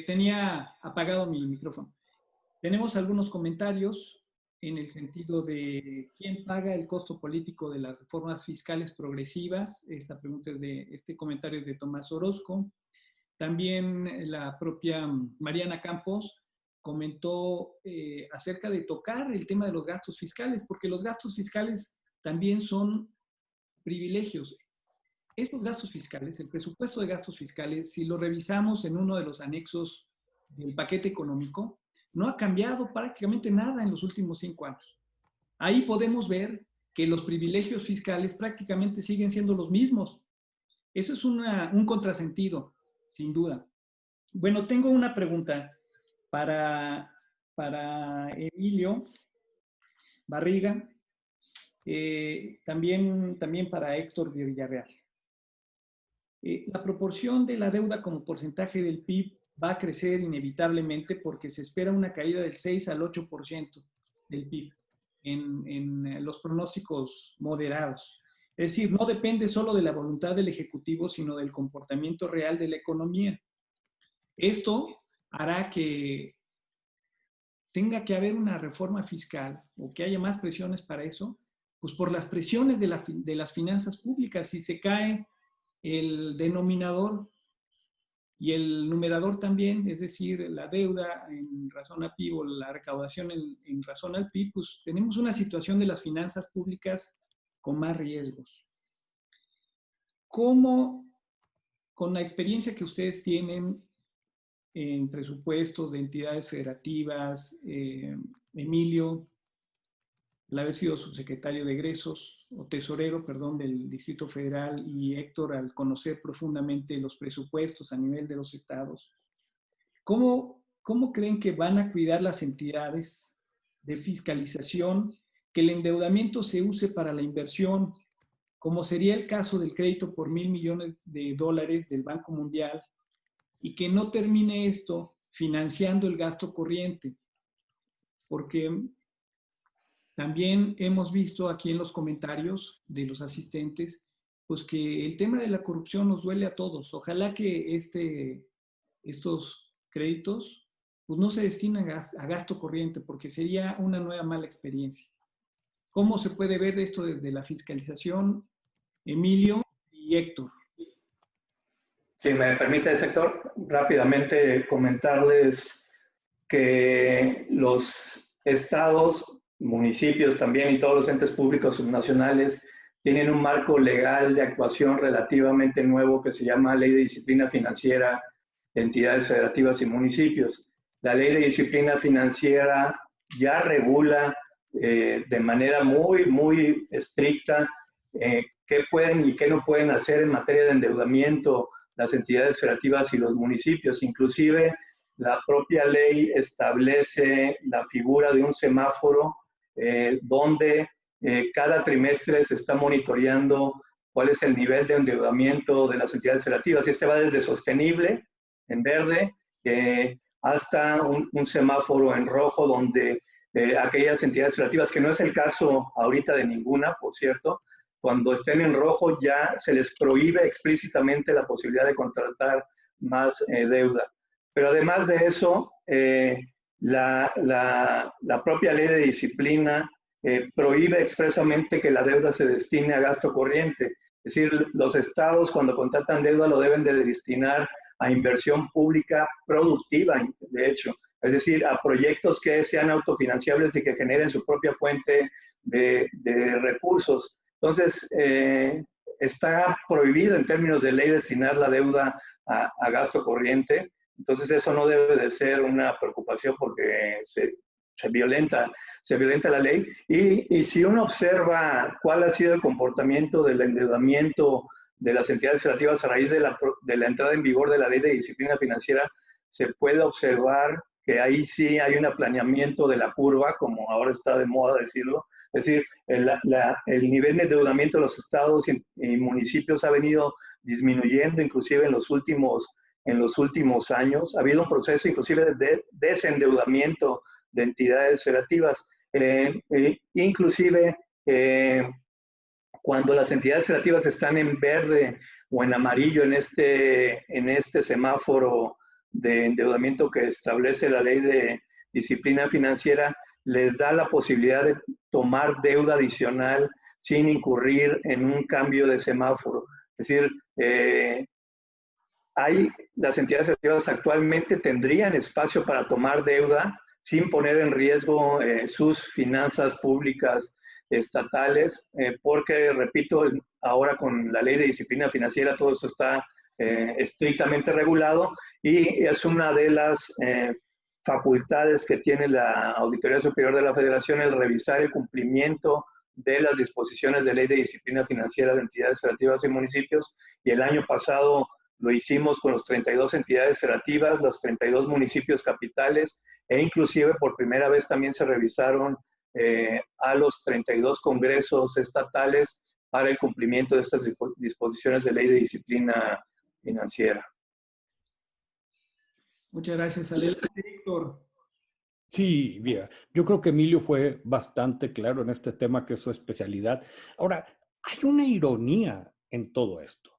tenía apagado mi micrófono. Tenemos algunos comentarios en el sentido de quién paga el costo político de las reformas fiscales progresivas. Esta pregunta este comentario es de Tomás Orozco. También la propia Mariana Campos comentó acerca de tocar el tema de los gastos fiscales, porque los gastos fiscales también son privilegios. Estos gastos fiscales, el presupuesto de gastos fiscales, si lo revisamos en uno de los anexos del paquete económico, no ha cambiado prácticamente nada en los últimos 5 años. Ahí podemos ver que los privilegios fiscales prácticamente siguen siendo los mismos. Eso es un contrasentido, sin duda. Bueno, tengo una pregunta para Emilio Barriga, también para Héctor Villarreal. La proporción de la deuda como porcentaje del PIB va a crecer inevitablemente porque se espera una caída del 6 al 8% del PIB en los pronósticos moderados. Es decir, no depende solo de la voluntad del Ejecutivo, sino del comportamiento real de la economía. Esto hará que tenga que haber una reforma fiscal o que haya más presiones para eso, pues por las presiones de las finanzas públicas. Si se cae el denominador y el numerador también, es decir, la deuda en razón al PIB o la recaudación en razón al PIB, pues tenemos una situación de las finanzas públicas con más riesgos. ¿Cómo, con la experiencia que ustedes tienen en presupuestos de entidades federativas, Emilio, al haber sido subsecretario de egresos, o tesorero, perdón, del Distrito Federal, y Héctor, al conocer profundamente los presupuestos a nivel de los estados, ¿cómo creen que van a cuidar las entidades de fiscalización que el endeudamiento se use para la inversión, como sería el caso del crédito por $1,000 millones del Banco Mundial, y que no termine esto financiando el gasto corriente? Porque también hemos visto aquí en los comentarios de los asistentes, pues que el tema de la corrupción nos duele a todos. Ojalá que estos créditos pues no se destinen a gasto corriente, porque sería una nueva mala experiencia. ¿Cómo se puede ver esto desde la fiscalización, Emilio y Héctor? Si me permite, sector, rápidamente comentarles que los estados, municipios también y todos los entes públicos subnacionales tienen un marco legal de actuación relativamente nuevo que se llama Ley de Disciplina Financiera de Entidades Federativas y Municipios. La Ley de Disciplina Financiera ya regula de manera muy estricta qué pueden y qué no pueden hacer en materia de endeudamiento las entidades federativas y los municipios. Inclusive, la propia ley establece la figura de un semáforo donde cada trimestre se está monitoreando cuál es el nivel de endeudamiento de las entidades federativas. Y este va desde sostenible, en verde, hasta un semáforo en rojo, donde aquellas entidades federativas, que no es el caso ahorita de ninguna, por cierto, cuando estén en rojo ya se les prohíbe explícitamente la posibilidad de contratar más deuda. Pero además de eso, la propia ley de disciplina prohíbe expresamente que la deuda se destine a gasto corriente. Es decir, los estados cuando contratan deuda lo deben de destinar a inversión pública productiva, de hecho. Es decir, a proyectos que sean autofinanciables y que generen su propia fuente de recursos. Entonces, está prohibido en términos de ley destinar la deuda a gasto corriente. Entonces, eso no debe de ser una preocupación porque se violenta la ley. Y si uno observa cuál ha sido el comportamiento del endeudamiento de las entidades federativas a raíz de la entrada en vigor de la Ley de Disciplina Financiera, se puede observar que ahí sí hay un aplaneamiento de la curva, como ahora está de moda decirlo. Es decir, el nivel de endeudamiento de los estados y municipios ha venido disminuyendo, inclusive en los últimos años. Ha habido un proceso inclusive de desendeudamiento de entidades federativas. Inclusive, cuando las entidades federativas están en verde o en amarillo en este semáforo de endeudamiento que establece la Ley de Disciplina Financiera, les da la posibilidad de tomar deuda adicional sin incurrir en un cambio de semáforo. Es decir, las entidades federativas actualmente tendrían espacio para tomar deuda sin poner en riesgo sus finanzas públicas estatales, porque, repito, ahora con la Ley de Disciplina Financiera todo esto está estrictamente regulado y es una de las facultades que tiene la Auditoría Superior de la Federación, el revisar el cumplimiento de las disposiciones de Ley de Disciplina Financiera de entidades federativas y municipios, y el año pasado lo hicimos con los 32 entidades federativas, los 32 municipios capitales, e inclusive por primera vez también se revisaron a los 32 congresos estatales para el cumplimiento de estas disposiciones de Ley de Disciplina financiera. Muchas gracias, adelante, Héctor. Sí, bien. Yo creo que Emilio fue bastante claro en este tema, que es su especialidad. Ahora, hay una ironía en todo esto.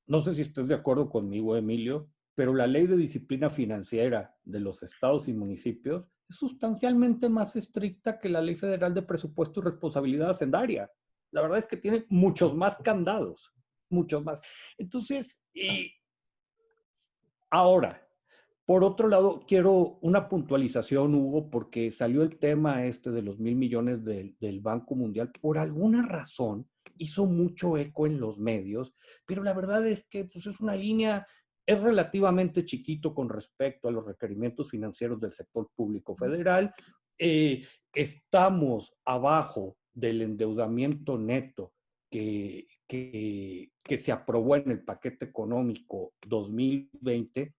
No sé si estés de acuerdo conmigo, Emilio, pero la ley de disciplina financiera de los estados y municipios es sustancialmente más estricta que la ley federal de presupuesto y responsabilidad hacendaria. La verdad es que tiene muchos más candados, muchos más. Entonces, ahora, por otro lado, quiero una puntualización, Hugo, porque salió el tema este de los 1,000 millones del Banco Mundial. Por alguna razón hizo mucho eco en los medios, pero la verdad es que pues, es una línea, es relativamente chiquito con respecto a los requerimientos financieros del sector público federal. Estamos abajo del endeudamiento neto que se aprobó en el paquete económico 2020.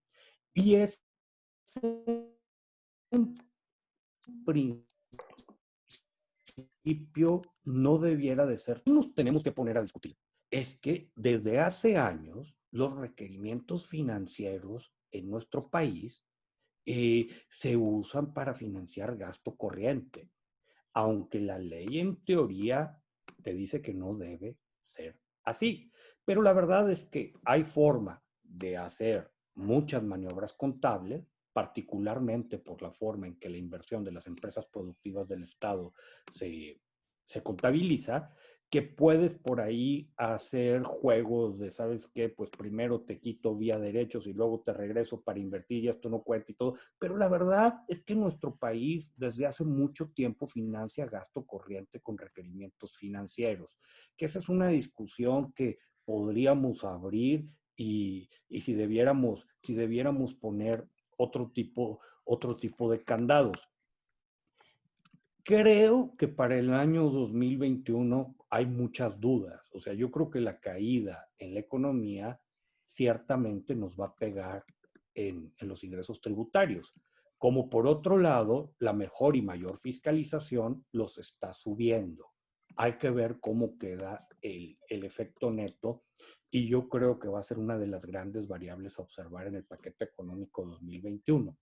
Y es en principio no debiera de ser. Nos tenemos que poner a discutir. Es que desde hace años los requerimientos financieros en nuestro país se usan para financiar gasto corriente, aunque la ley en teoría te dice que no debe ser así. Pero la verdad es que hay forma de hacer muchas maniobras contables, particularmente por la forma en que la inversión de las empresas productivas del Estado se contabiliza, que puedes por ahí hacer juegos de, ¿sabes qué? Pues primero te quito vía derechos y luego te regreso para invertir y esto no cuenta y todo. Pero la verdad es que nuestro país desde hace mucho tiempo financia gasto corriente con requerimientos financieros, que esa es una discusión que podríamos abrir y si debiéramos poner otro tipo de candados. Creo que para el año 2021 hay muchas dudas. O sea, yo creo que la caída en la economía ciertamente nos va a pegar en los ingresos tributarios. Como por otro lado, la mejor y mayor fiscalización los está subiendo. Hay que ver cómo queda el efecto neto y yo creo que va a ser una de las grandes variables a observar en el paquete económico 2021.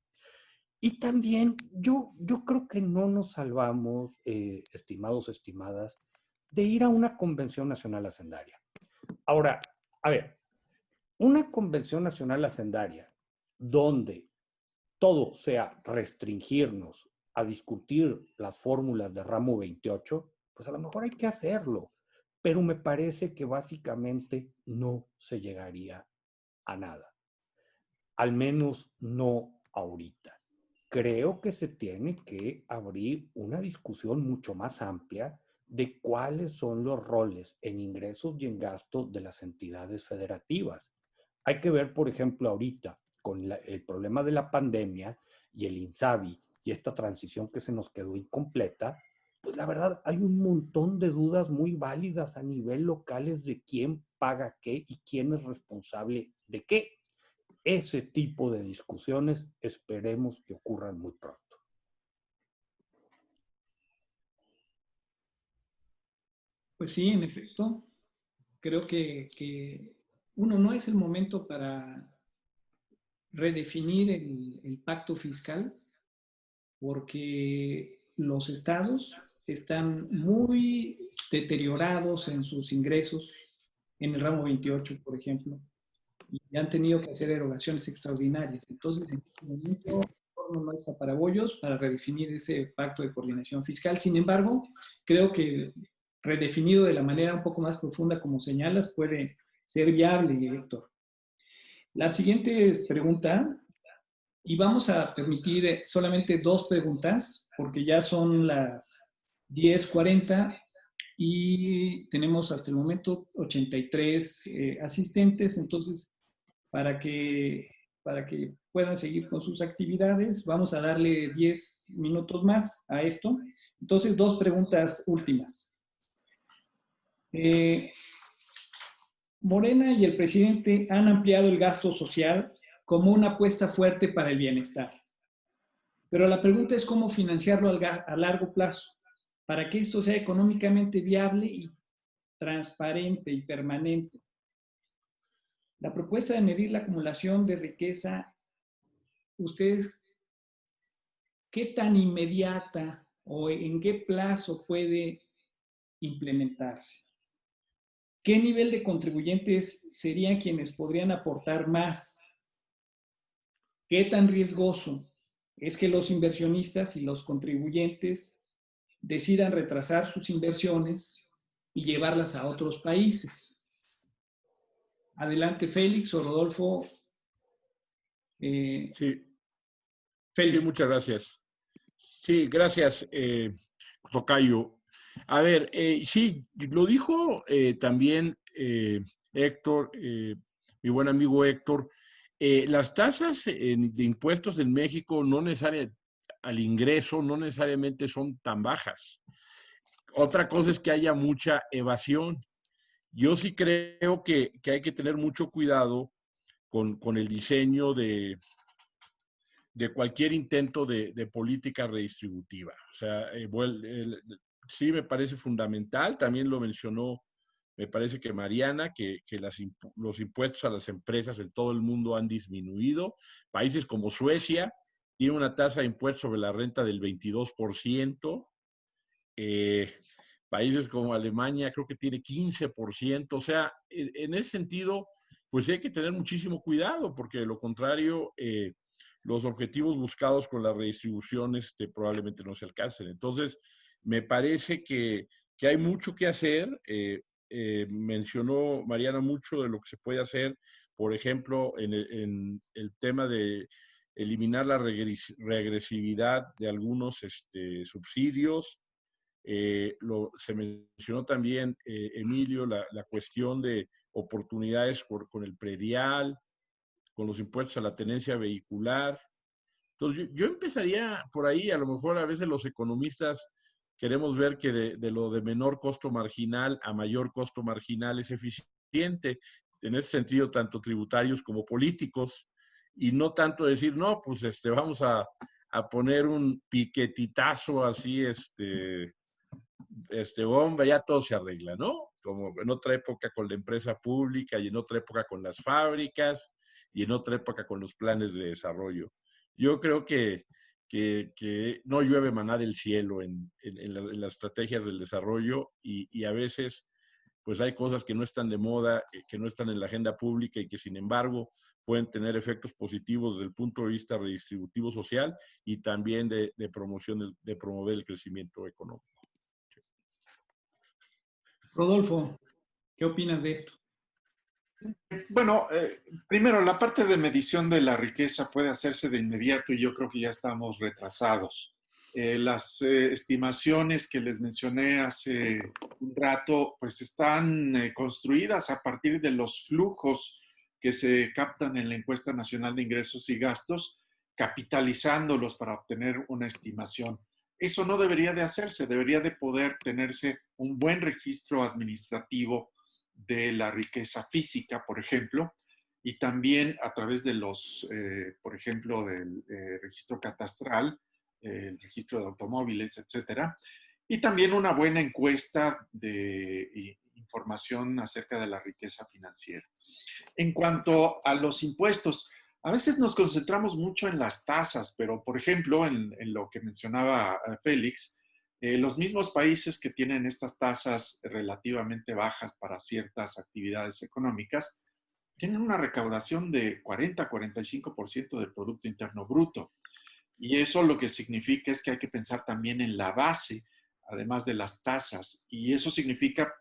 Y también yo creo que no nos salvamos, estimados, estimadas, de ir a una convención nacional hacendaria. Ahora, a ver, una convención nacional hacendaria donde todo sea restringirnos a discutir las fórmulas de ramo 28, pues a lo mejor hay que hacerlo, pero me parece que básicamente no se llegaría a nada, al menos no ahorita. Creo que se tiene que abrir una discusión mucho más amplia de cuáles son los roles en ingresos y en gastos de las entidades federativas. Hay que ver, por ejemplo, ahorita con el problema de la pandemia y el INSABI y esta transición que se nos quedó incompleta, pues la verdad hay un montón de dudas muy válidas a nivel locales de quién paga qué y quién es responsable de qué. Ese tipo de discusiones esperemos que ocurran muy pronto. Pues sí, en efecto, creo que uno no es el momento para redefinir el pacto fiscal, porque los estados están muy deteriorados en sus ingresos, en el ramo 28, por ejemplo, y han tenido que hacer erogaciones extraordinarias. Entonces, en este momento, no está para bollos para redefinir ese pacto de coordinación fiscal. Sin embargo, creo que redefinido de la manera un poco más profunda, como señalas, puede ser viable, Héctor. La siguiente pregunta, y vamos a permitir solamente 2 preguntas, porque ya son las 10:40 y tenemos hasta el momento 83 asistentes. Entonces, para que puedan seguir con sus actividades, vamos a darle 10 minutos más a esto. Entonces, 2 preguntas últimas. Morena y el presidente han ampliado el gasto social como una apuesta fuerte para el bienestar. Pero la pregunta es cómo financiarlo a largo plazo, para que esto sea económicamente viable y transparente y permanente. La propuesta de medir la acumulación de riqueza, ¿ustedes qué tan inmediata o en qué plazo puede implementarse? ¿Qué nivel de contribuyentes serían quienes podrían aportar más? ¿Qué tan riesgoso es que los inversionistas y los contribuyentes decidan retrasar sus inversiones y llevarlas a otros países? Adelante, Félix o Rodolfo. Sí. Félix. Sí, muchas gracias. Sí, gracias, tocayo. A ver, sí, lo dijo también Héctor, mi buen amigo Héctor, las tasas de impuestos en México no necesariamente al ingreso no necesariamente son tan bajas. Otra cosa es que haya mucha evasión. Yo sí creo que hay que tener mucho cuidado con el diseño de cualquier intento de política redistributiva. O sea, sí me parece fundamental, también lo mencionó, me parece que Mariana, que los impuestos a las empresas en todo el mundo han disminuido. Países como Suecia tienen una tasa de impuestos sobre la renta del 22%. Países como Alemania creo que tiene 15%. O sea, en ese sentido, pues hay que tener muchísimo cuidado, porque de lo contrario, los objetivos buscados con la redistribución probablemente no se alcancen. Entonces, me parece que hay mucho que hacer. Mencionó Mariana mucho de lo que se puede hacer, por ejemplo, en el tema de eliminar la regresividad de algunos subsidios. Se mencionó también, Emilio, la cuestión de oportunidades con el predial, con los impuestos a la tenencia vehicular. Entonces, yo empezaría por ahí. A lo mejor a veces los economistas queremos ver que de lo de menor costo marginal a mayor costo marginal es eficiente, en ese sentido, tanto tributarios como políticos, y no tanto decir, no, pues vamos a poner un piquetitazo así, bomba, ya todo se arregla, ¿no? Como en otra época con la empresa pública y en otra época con las fábricas y en otra época con los planes de desarrollo. Yo creo que no llueve maná del cielo en las estrategias del desarrollo, y a veces pues hay cosas que no están de moda, que no están en la agenda pública y que sin embargo pueden tener efectos positivos desde el punto de vista redistributivo social y también de promoción, de promover el crecimiento económico. Rodolfo, ¿qué opinas de esto? Bueno, primero, la parte de medición de la riqueza puede hacerse de inmediato y yo creo que ya estamos retrasados. Las estimaciones que les mencioné hace un rato, pues están construidas a partir de los flujos que se captan en la Encuesta Nacional de Ingresos y Gastos, capitalizándolos para obtener una estimación. Eso no debería de hacerse, debería de poder tenerse un buen registro administrativo de la riqueza física, por ejemplo, y también a través de los, por ejemplo, del registro catastral, el registro de automóviles, etcétera, y también una buena encuesta de información acerca de la riqueza financiera. En cuanto a los impuestos, a veces nos concentramos mucho en las tasas, pero, por ejemplo, en lo que mencionaba Félix, los mismos países que tienen estas tasas relativamente bajas para ciertas actividades económicas tienen una recaudación de 40-45% del Producto Interno Bruto. Y eso lo que significa es que hay que pensar también en la base, además de las tasas. Y eso significa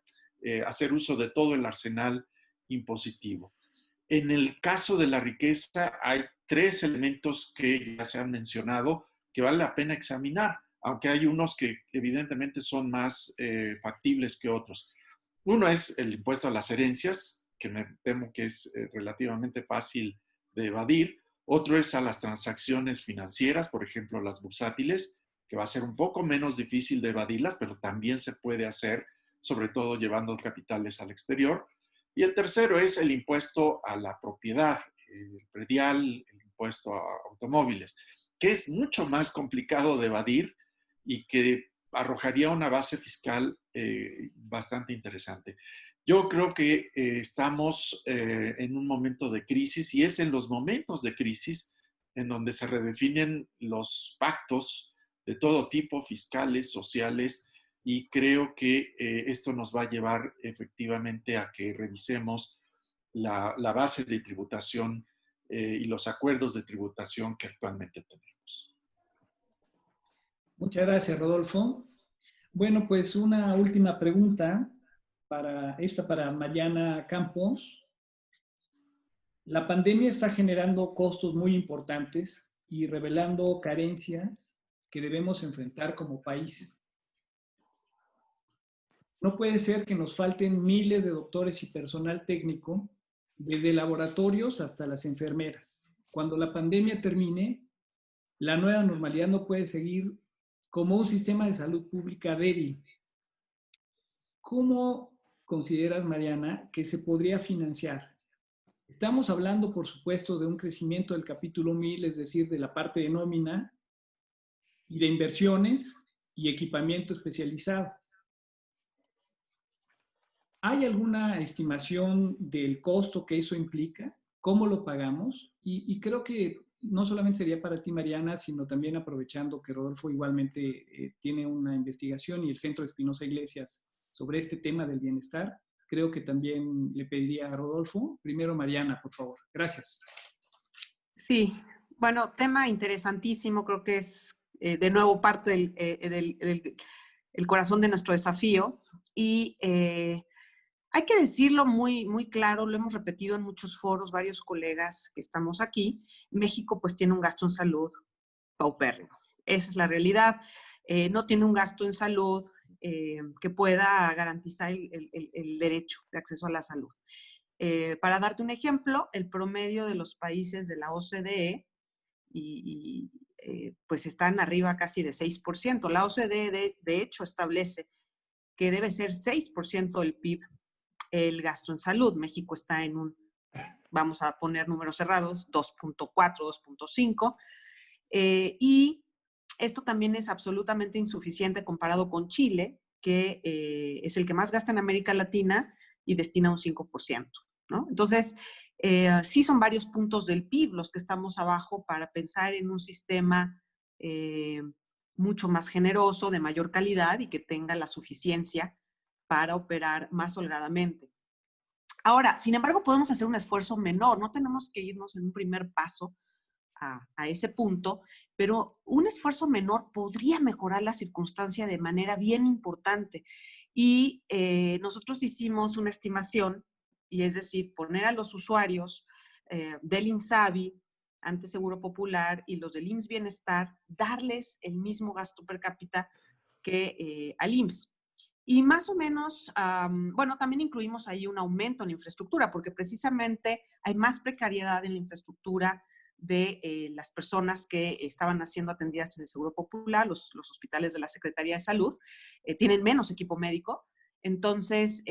hacer uso de todo el arsenal impositivo. En el caso de la riqueza hay 3 elementos que ya se han mencionado que vale la pena examinar, aunque hay unos que evidentemente son más factibles que otros. Uno es el impuesto a las herencias, que me temo que es relativamente fácil de evadir. Otro es a las transacciones financieras, por ejemplo, las bursátiles, que va a ser un poco menos difícil de evadirlas, pero también se puede hacer, sobre todo llevando capitales al exterior. Y el tercero es el impuesto a la propiedad, el predial, el impuesto a automóviles, que es mucho más complicado de evadir y que arrojaría una base fiscal bastante interesante. Yo creo que estamos en un momento de crisis y es en los momentos de crisis en donde se redefinen los pactos de todo tipo, fiscales, sociales, y creo que esto nos va a llevar efectivamente a que revisemos la base de tributación y los acuerdos de tributación que actualmente tenemos. Muchas gracias, Rodolfo. Bueno, pues una última pregunta para Mariana Campos. La pandemia está generando costos muy importantes y revelando carencias que debemos enfrentar como país. No puede ser que nos falten miles de doctores y personal técnico, desde laboratorios hasta las enfermeras. Cuando la pandemia termine, la nueva normalidad no puede seguir como un sistema de salud pública débil. ¿Cómo consideras, Mariana, que se podría financiar? Estamos hablando, por supuesto, de un crecimiento del capítulo 1000, es decir, de la parte de nómina y de inversiones y equipamiento especializado. ¿Hay alguna estimación del costo que eso implica? ¿Cómo lo pagamos? Y creo que no solamente sería para ti, Mariana, sino también aprovechando que Rodolfo igualmente tiene una investigación y el Centro de Espinosa Iglesias sobre este tema del bienestar, creo que también le pediría a Rodolfo. Primero, Mariana, por favor. Gracias. Sí, bueno, tema interesantísimo, creo que es de nuevo parte del corazón de nuestro desafío y hay que decirlo muy, muy claro, lo hemos repetido en muchos foros, varios colegas que estamos aquí, México pues tiene un gasto en salud paupérrimo, esa es la realidad, no tiene un gasto en salud que pueda garantizar el derecho de acceso a la salud. Para darte un ejemplo, el promedio de los países de la OCDE pues están arriba casi de 6%. La OCDE de hecho establece que debe ser 6% del PIB el gasto en salud. México está en vamos a poner números cerrados, 2.4, 2.5. Y esto también es absolutamente insuficiente comparado con Chile, que es el que más gasta en América Latina y destina un 5%, ¿no? Entonces, sí son varios puntos del PIB los que estamos abajo para pensar en un sistema mucho más generoso, de mayor calidad y que tenga la suficiencia para operar más holgadamente. Ahora, sin embargo, podemos hacer un esfuerzo menor, no tenemos que irnos en un primer paso a ese punto, pero un esfuerzo menor podría mejorar la circunstancia de manera bien importante. Y nosotros hicimos una estimación, y es decir, poner a los usuarios del INSABI, antes Seguro Popular, y los del IMSS Bienestar, darles el mismo gasto per cápita que al IMSS. Y más o menos, bueno, también incluimos ahí un aumento en infraestructura, porque precisamente hay más precariedad en la infraestructura de las personas que estaban siendo atendidas en el Seguro Popular, los hospitales de la Secretaría de Salud, tienen menos equipo médico. Entonces,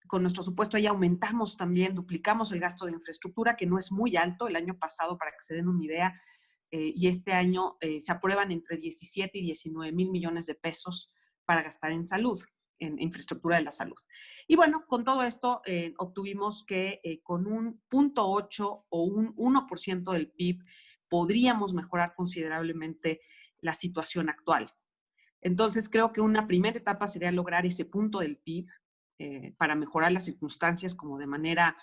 con nuestro supuesto ahí aumentamos también, duplicamos el gasto de infraestructura, que no es muy alto. El año pasado, para que se den una idea, y este año se aprueban entre 17 y 19 mil millones de pesos para gastar en salud, en infraestructura de la salud. Y bueno, con todo esto obtuvimos que con un 0.8 o un 1% del PIB podríamos mejorar considerablemente la situación actual. Entonces, creo que una primera etapa sería lograr ese punto del PIB para mejorar las circunstancias como de manera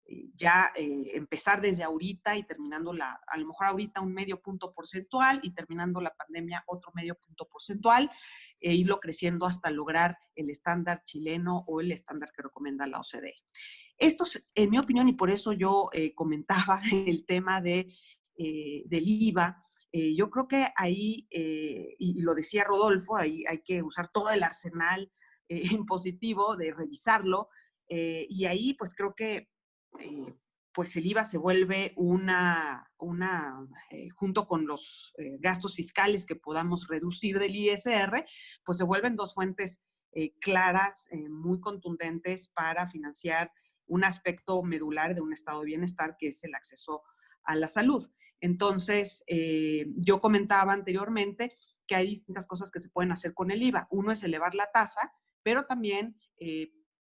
empezar desde ahorita y terminando a lo mejor ahorita un medio punto porcentual y terminando la pandemia otro medio punto porcentual e irlo creciendo hasta lograr el estándar chileno o el estándar que recomienda la OCDE. Esto es, en mi opinión, y por eso yo comentaba el tema del IVA. Yo creo que ahí, y lo decía Rodolfo, ahí hay que usar todo el arsenal impositivo de revisarlo, y ahí pues creo que pues el IVA se vuelve junto con los gastos fiscales que podamos reducir del ISR, pues se vuelven dos fuentes claras, muy contundentes para financiar un aspecto medular de un estado de bienestar, que es el acceso a la salud. Entonces, yo comentaba anteriormente que hay distintas cosas que se pueden hacer con el IVA. Uno es elevar la tasa, pero también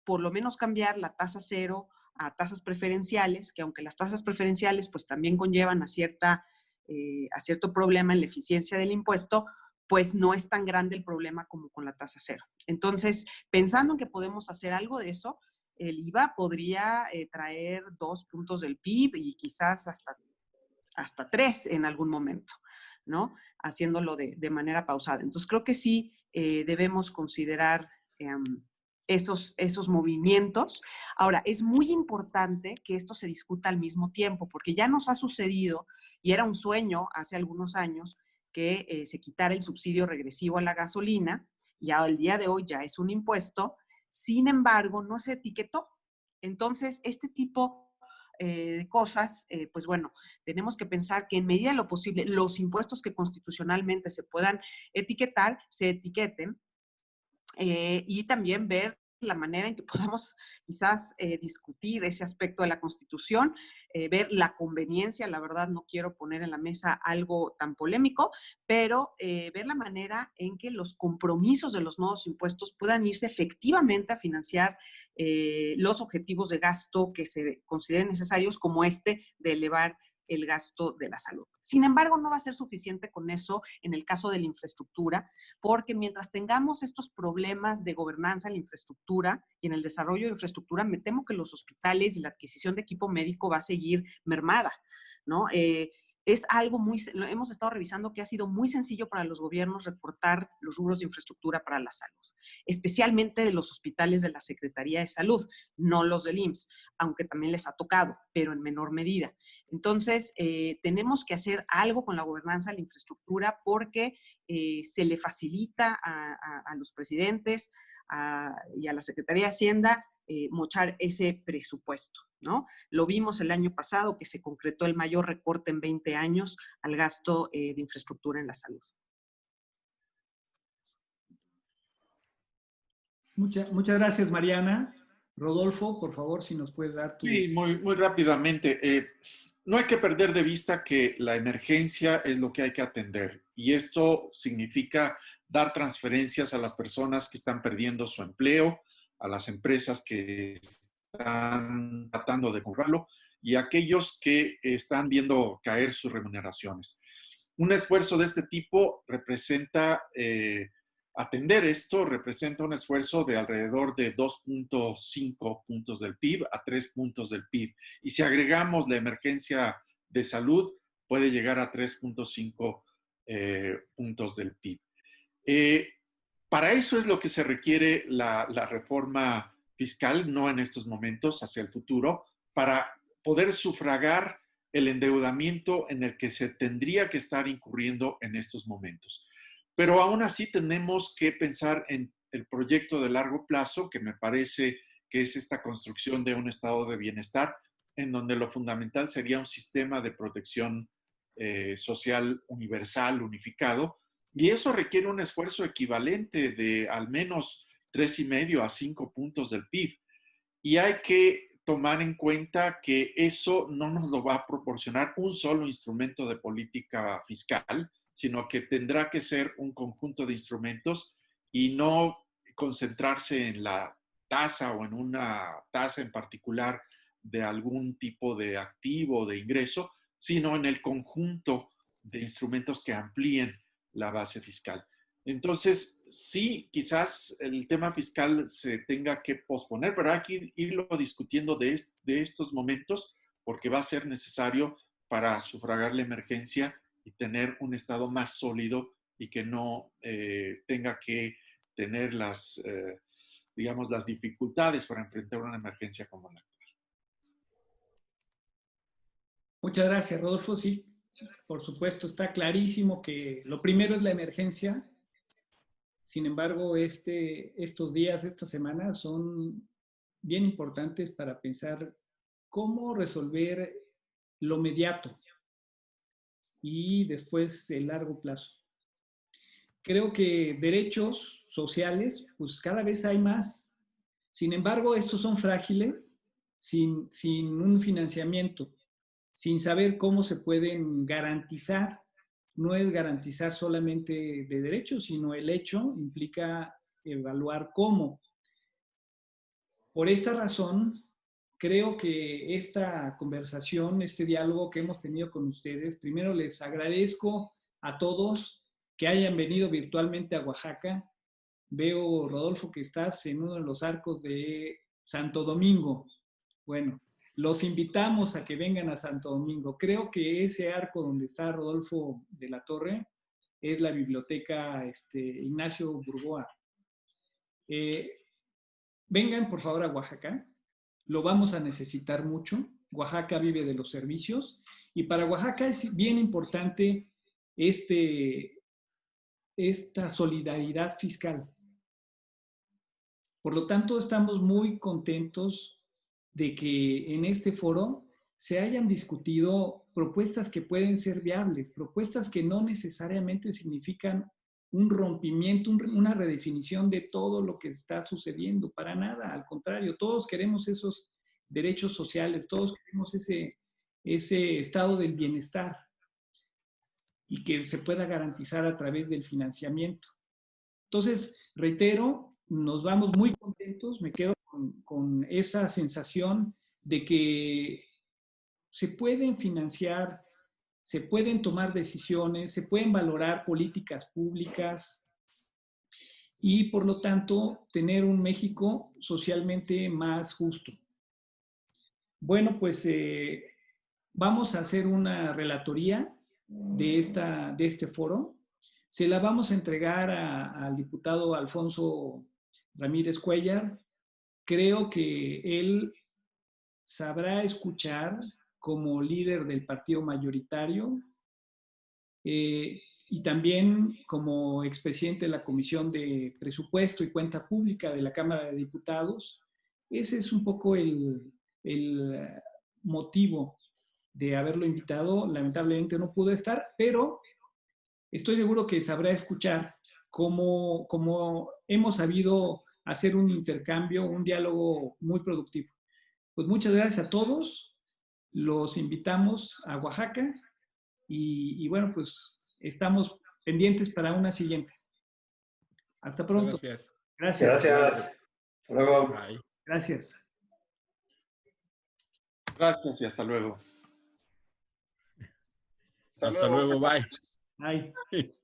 por lo menos cambiar la tasa cero a tasas preferenciales, que aunque las tasas preferenciales pues también conllevan a cierto problema en la eficiencia del impuesto, pues no es tan grande el problema como con la tasa cero. Entonces, pensando en que podemos hacer algo de eso, el IVA podría traer 2 puntos del PIB y quizás hasta 3 en algún momento, ¿no? Haciéndolo de manera pausada. Entonces, creo que sí debemos considerar esos movimientos. Ahora, es muy importante que esto se discuta al mismo tiempo, porque ya nos ha sucedido, y era un sueño hace algunos años, que se quitara el subsidio regresivo a la gasolina, y al día de hoy ya es un impuesto, sin embargo, no se etiquetó. Entonces, este tipo de cosas, pues bueno, tenemos que pensar que en medida de lo posible, los impuestos que constitucionalmente se puedan etiquetar, se etiqueten, y también ver la manera en que podamos quizás discutir ese aspecto de la Constitución, ver la conveniencia, la verdad no quiero poner en la mesa algo tan polémico, pero ver la manera en que los compromisos de los nuevos impuestos puedan irse efectivamente a financiar los objetivos de gasto que se consideren necesarios, como este de elevar el gasto de la salud. Sin embargo, no va a ser suficiente con eso en el caso de la infraestructura, porque mientras tengamos estos problemas de gobernanza en la infraestructura y en el desarrollo de infraestructura, me temo que los hospitales y la adquisición de equipo médico va a seguir mermada, ¿no? Es algo hemos estado revisando que ha sido muy sencillo para los gobiernos reportar los rubros de infraestructura para la salud, especialmente de los hospitales de la Secretaría de Salud, no los del IMSS, aunque también les ha tocado, pero en menor medida. Entonces, tenemos que hacer algo con la gobernanza de la infraestructura porque se le facilita a los presidentes y a la Secretaría de Hacienda mochar ese presupuesto, ¿no? Lo vimos el año pasado que se concretó el mayor recorte en 20 años al gasto de infraestructura en la salud. Muchas gracias, Mariana. Rodolfo, por favor, si nos puedes dar tu... Sí, muy rápidamente. No hay que perder de vista que la emergencia es lo que hay que atender y esto significa dar transferencias a las personas que están perdiendo su empleo, a las empresas que están tratando de cobrarlo y a aquellos que están viendo caer sus remuneraciones. Un esfuerzo de este tipo representa, atender esto representa un esfuerzo de alrededor de 2.5 puntos del PIB a 3 puntos del PIB. Y si agregamos la emergencia de salud, puede llegar a 3.5 puntos del PIB. Para eso es lo que se requiere la reforma fiscal, no en estos momentos, hacia el futuro, para poder sufragar el endeudamiento en el que se tendría que estar incurriendo en estos momentos. Pero aún así tenemos que pensar en el proyecto de largo plazo, que me parece que es esta construcción de un estado de bienestar, en donde lo fundamental sería un sistema de protección social universal, unificado, y eso requiere un esfuerzo equivalente de al menos 3,5 a 5 puntos del PIB. Y hay que tomar en cuenta que eso no nos lo va a proporcionar un solo instrumento de política fiscal, sino que tendrá que ser un conjunto de instrumentos y no concentrarse en la tasa o en una tasa en particular de algún tipo de activo o de ingreso, sino en el conjunto de instrumentos que amplíen la base fiscal. Entonces, sí, quizás el tema fiscal se tenga que posponer, pero hay que irlo discutiendo de estos momentos porque va a ser necesario para sufragar la emergencia y tener un Estado más sólido y que no tenga que tener digamos, las dificultades para enfrentar una emergencia como la actual. Muchas gracias, Rodolfo. Sí, por supuesto, está clarísimo que lo primero es la emergencia. Sin embargo, estos días, estas semanas son bien importantes para pensar cómo resolver lo inmediato y después el largo plazo. Creo que derechos sociales, pues cada vez hay más. Sin embargo, estos son frágiles sin un financiamiento, sin saber cómo se pueden garantizar. No es garantizar solamente de derechos, sino el hecho implica evaluar cómo. por esta razón, creo que esta conversación, este diálogo que hemos tenido con ustedes, primero les agradezco a todos que hayan venido virtualmente a Oaxaca. Veo, Rodolfo, que estás en uno de los arcos de Santo Domingo. Bueno, los invitamos a que vengan a Santo Domingo. Creo que ese arco donde está Rodolfo de la Torre es la biblioteca Ignacio Burgoa. Vengan, por favor, a Oaxaca. Lo vamos a necesitar mucho. Oaxaca vive de los servicios. Y para Oaxaca es bien importante esta solidaridad fiscal. Por lo tanto, estamos muy contentos de que en este foro se hayan discutido propuestas que pueden ser viables, propuestas que no necesariamente significan un rompimiento, una redefinición de todo lo que está sucediendo, para nada, al contrario, todos queremos esos derechos sociales, todos queremos ese estado del bienestar y que se pueda garantizar a través del financiamiento. Entonces, reitero, nos vamos muy contentos, me quedo con esa sensación de que se pueden financiar, se pueden tomar decisiones, se pueden valorar políticas públicas y, por lo tanto, tener un México socialmente más justo. Bueno, pues vamos a hacer una relatoría de este foro. Se la vamos a entregar al diputado Alfonso Ramírez Cuellar. Creo que él sabrá escuchar como líder del partido mayoritario y también como expresidente de la Comisión de Presupuesto y Cuenta Pública de la Cámara de Diputados. Ese es un poco el motivo de haberlo invitado. Lamentablemente no pudo estar, pero estoy seguro que sabrá escuchar cómo hemos sabido hacer un intercambio, un diálogo muy productivo. Pues muchas gracias a todos. Los invitamos a Oaxaca y bueno, pues estamos pendientes para una siguiente. Hasta pronto. Gracias. Gracias. Gracias. Hasta luego. Bye. Gracias. Gracias y hasta luego. Hasta luego. Bye. Bye.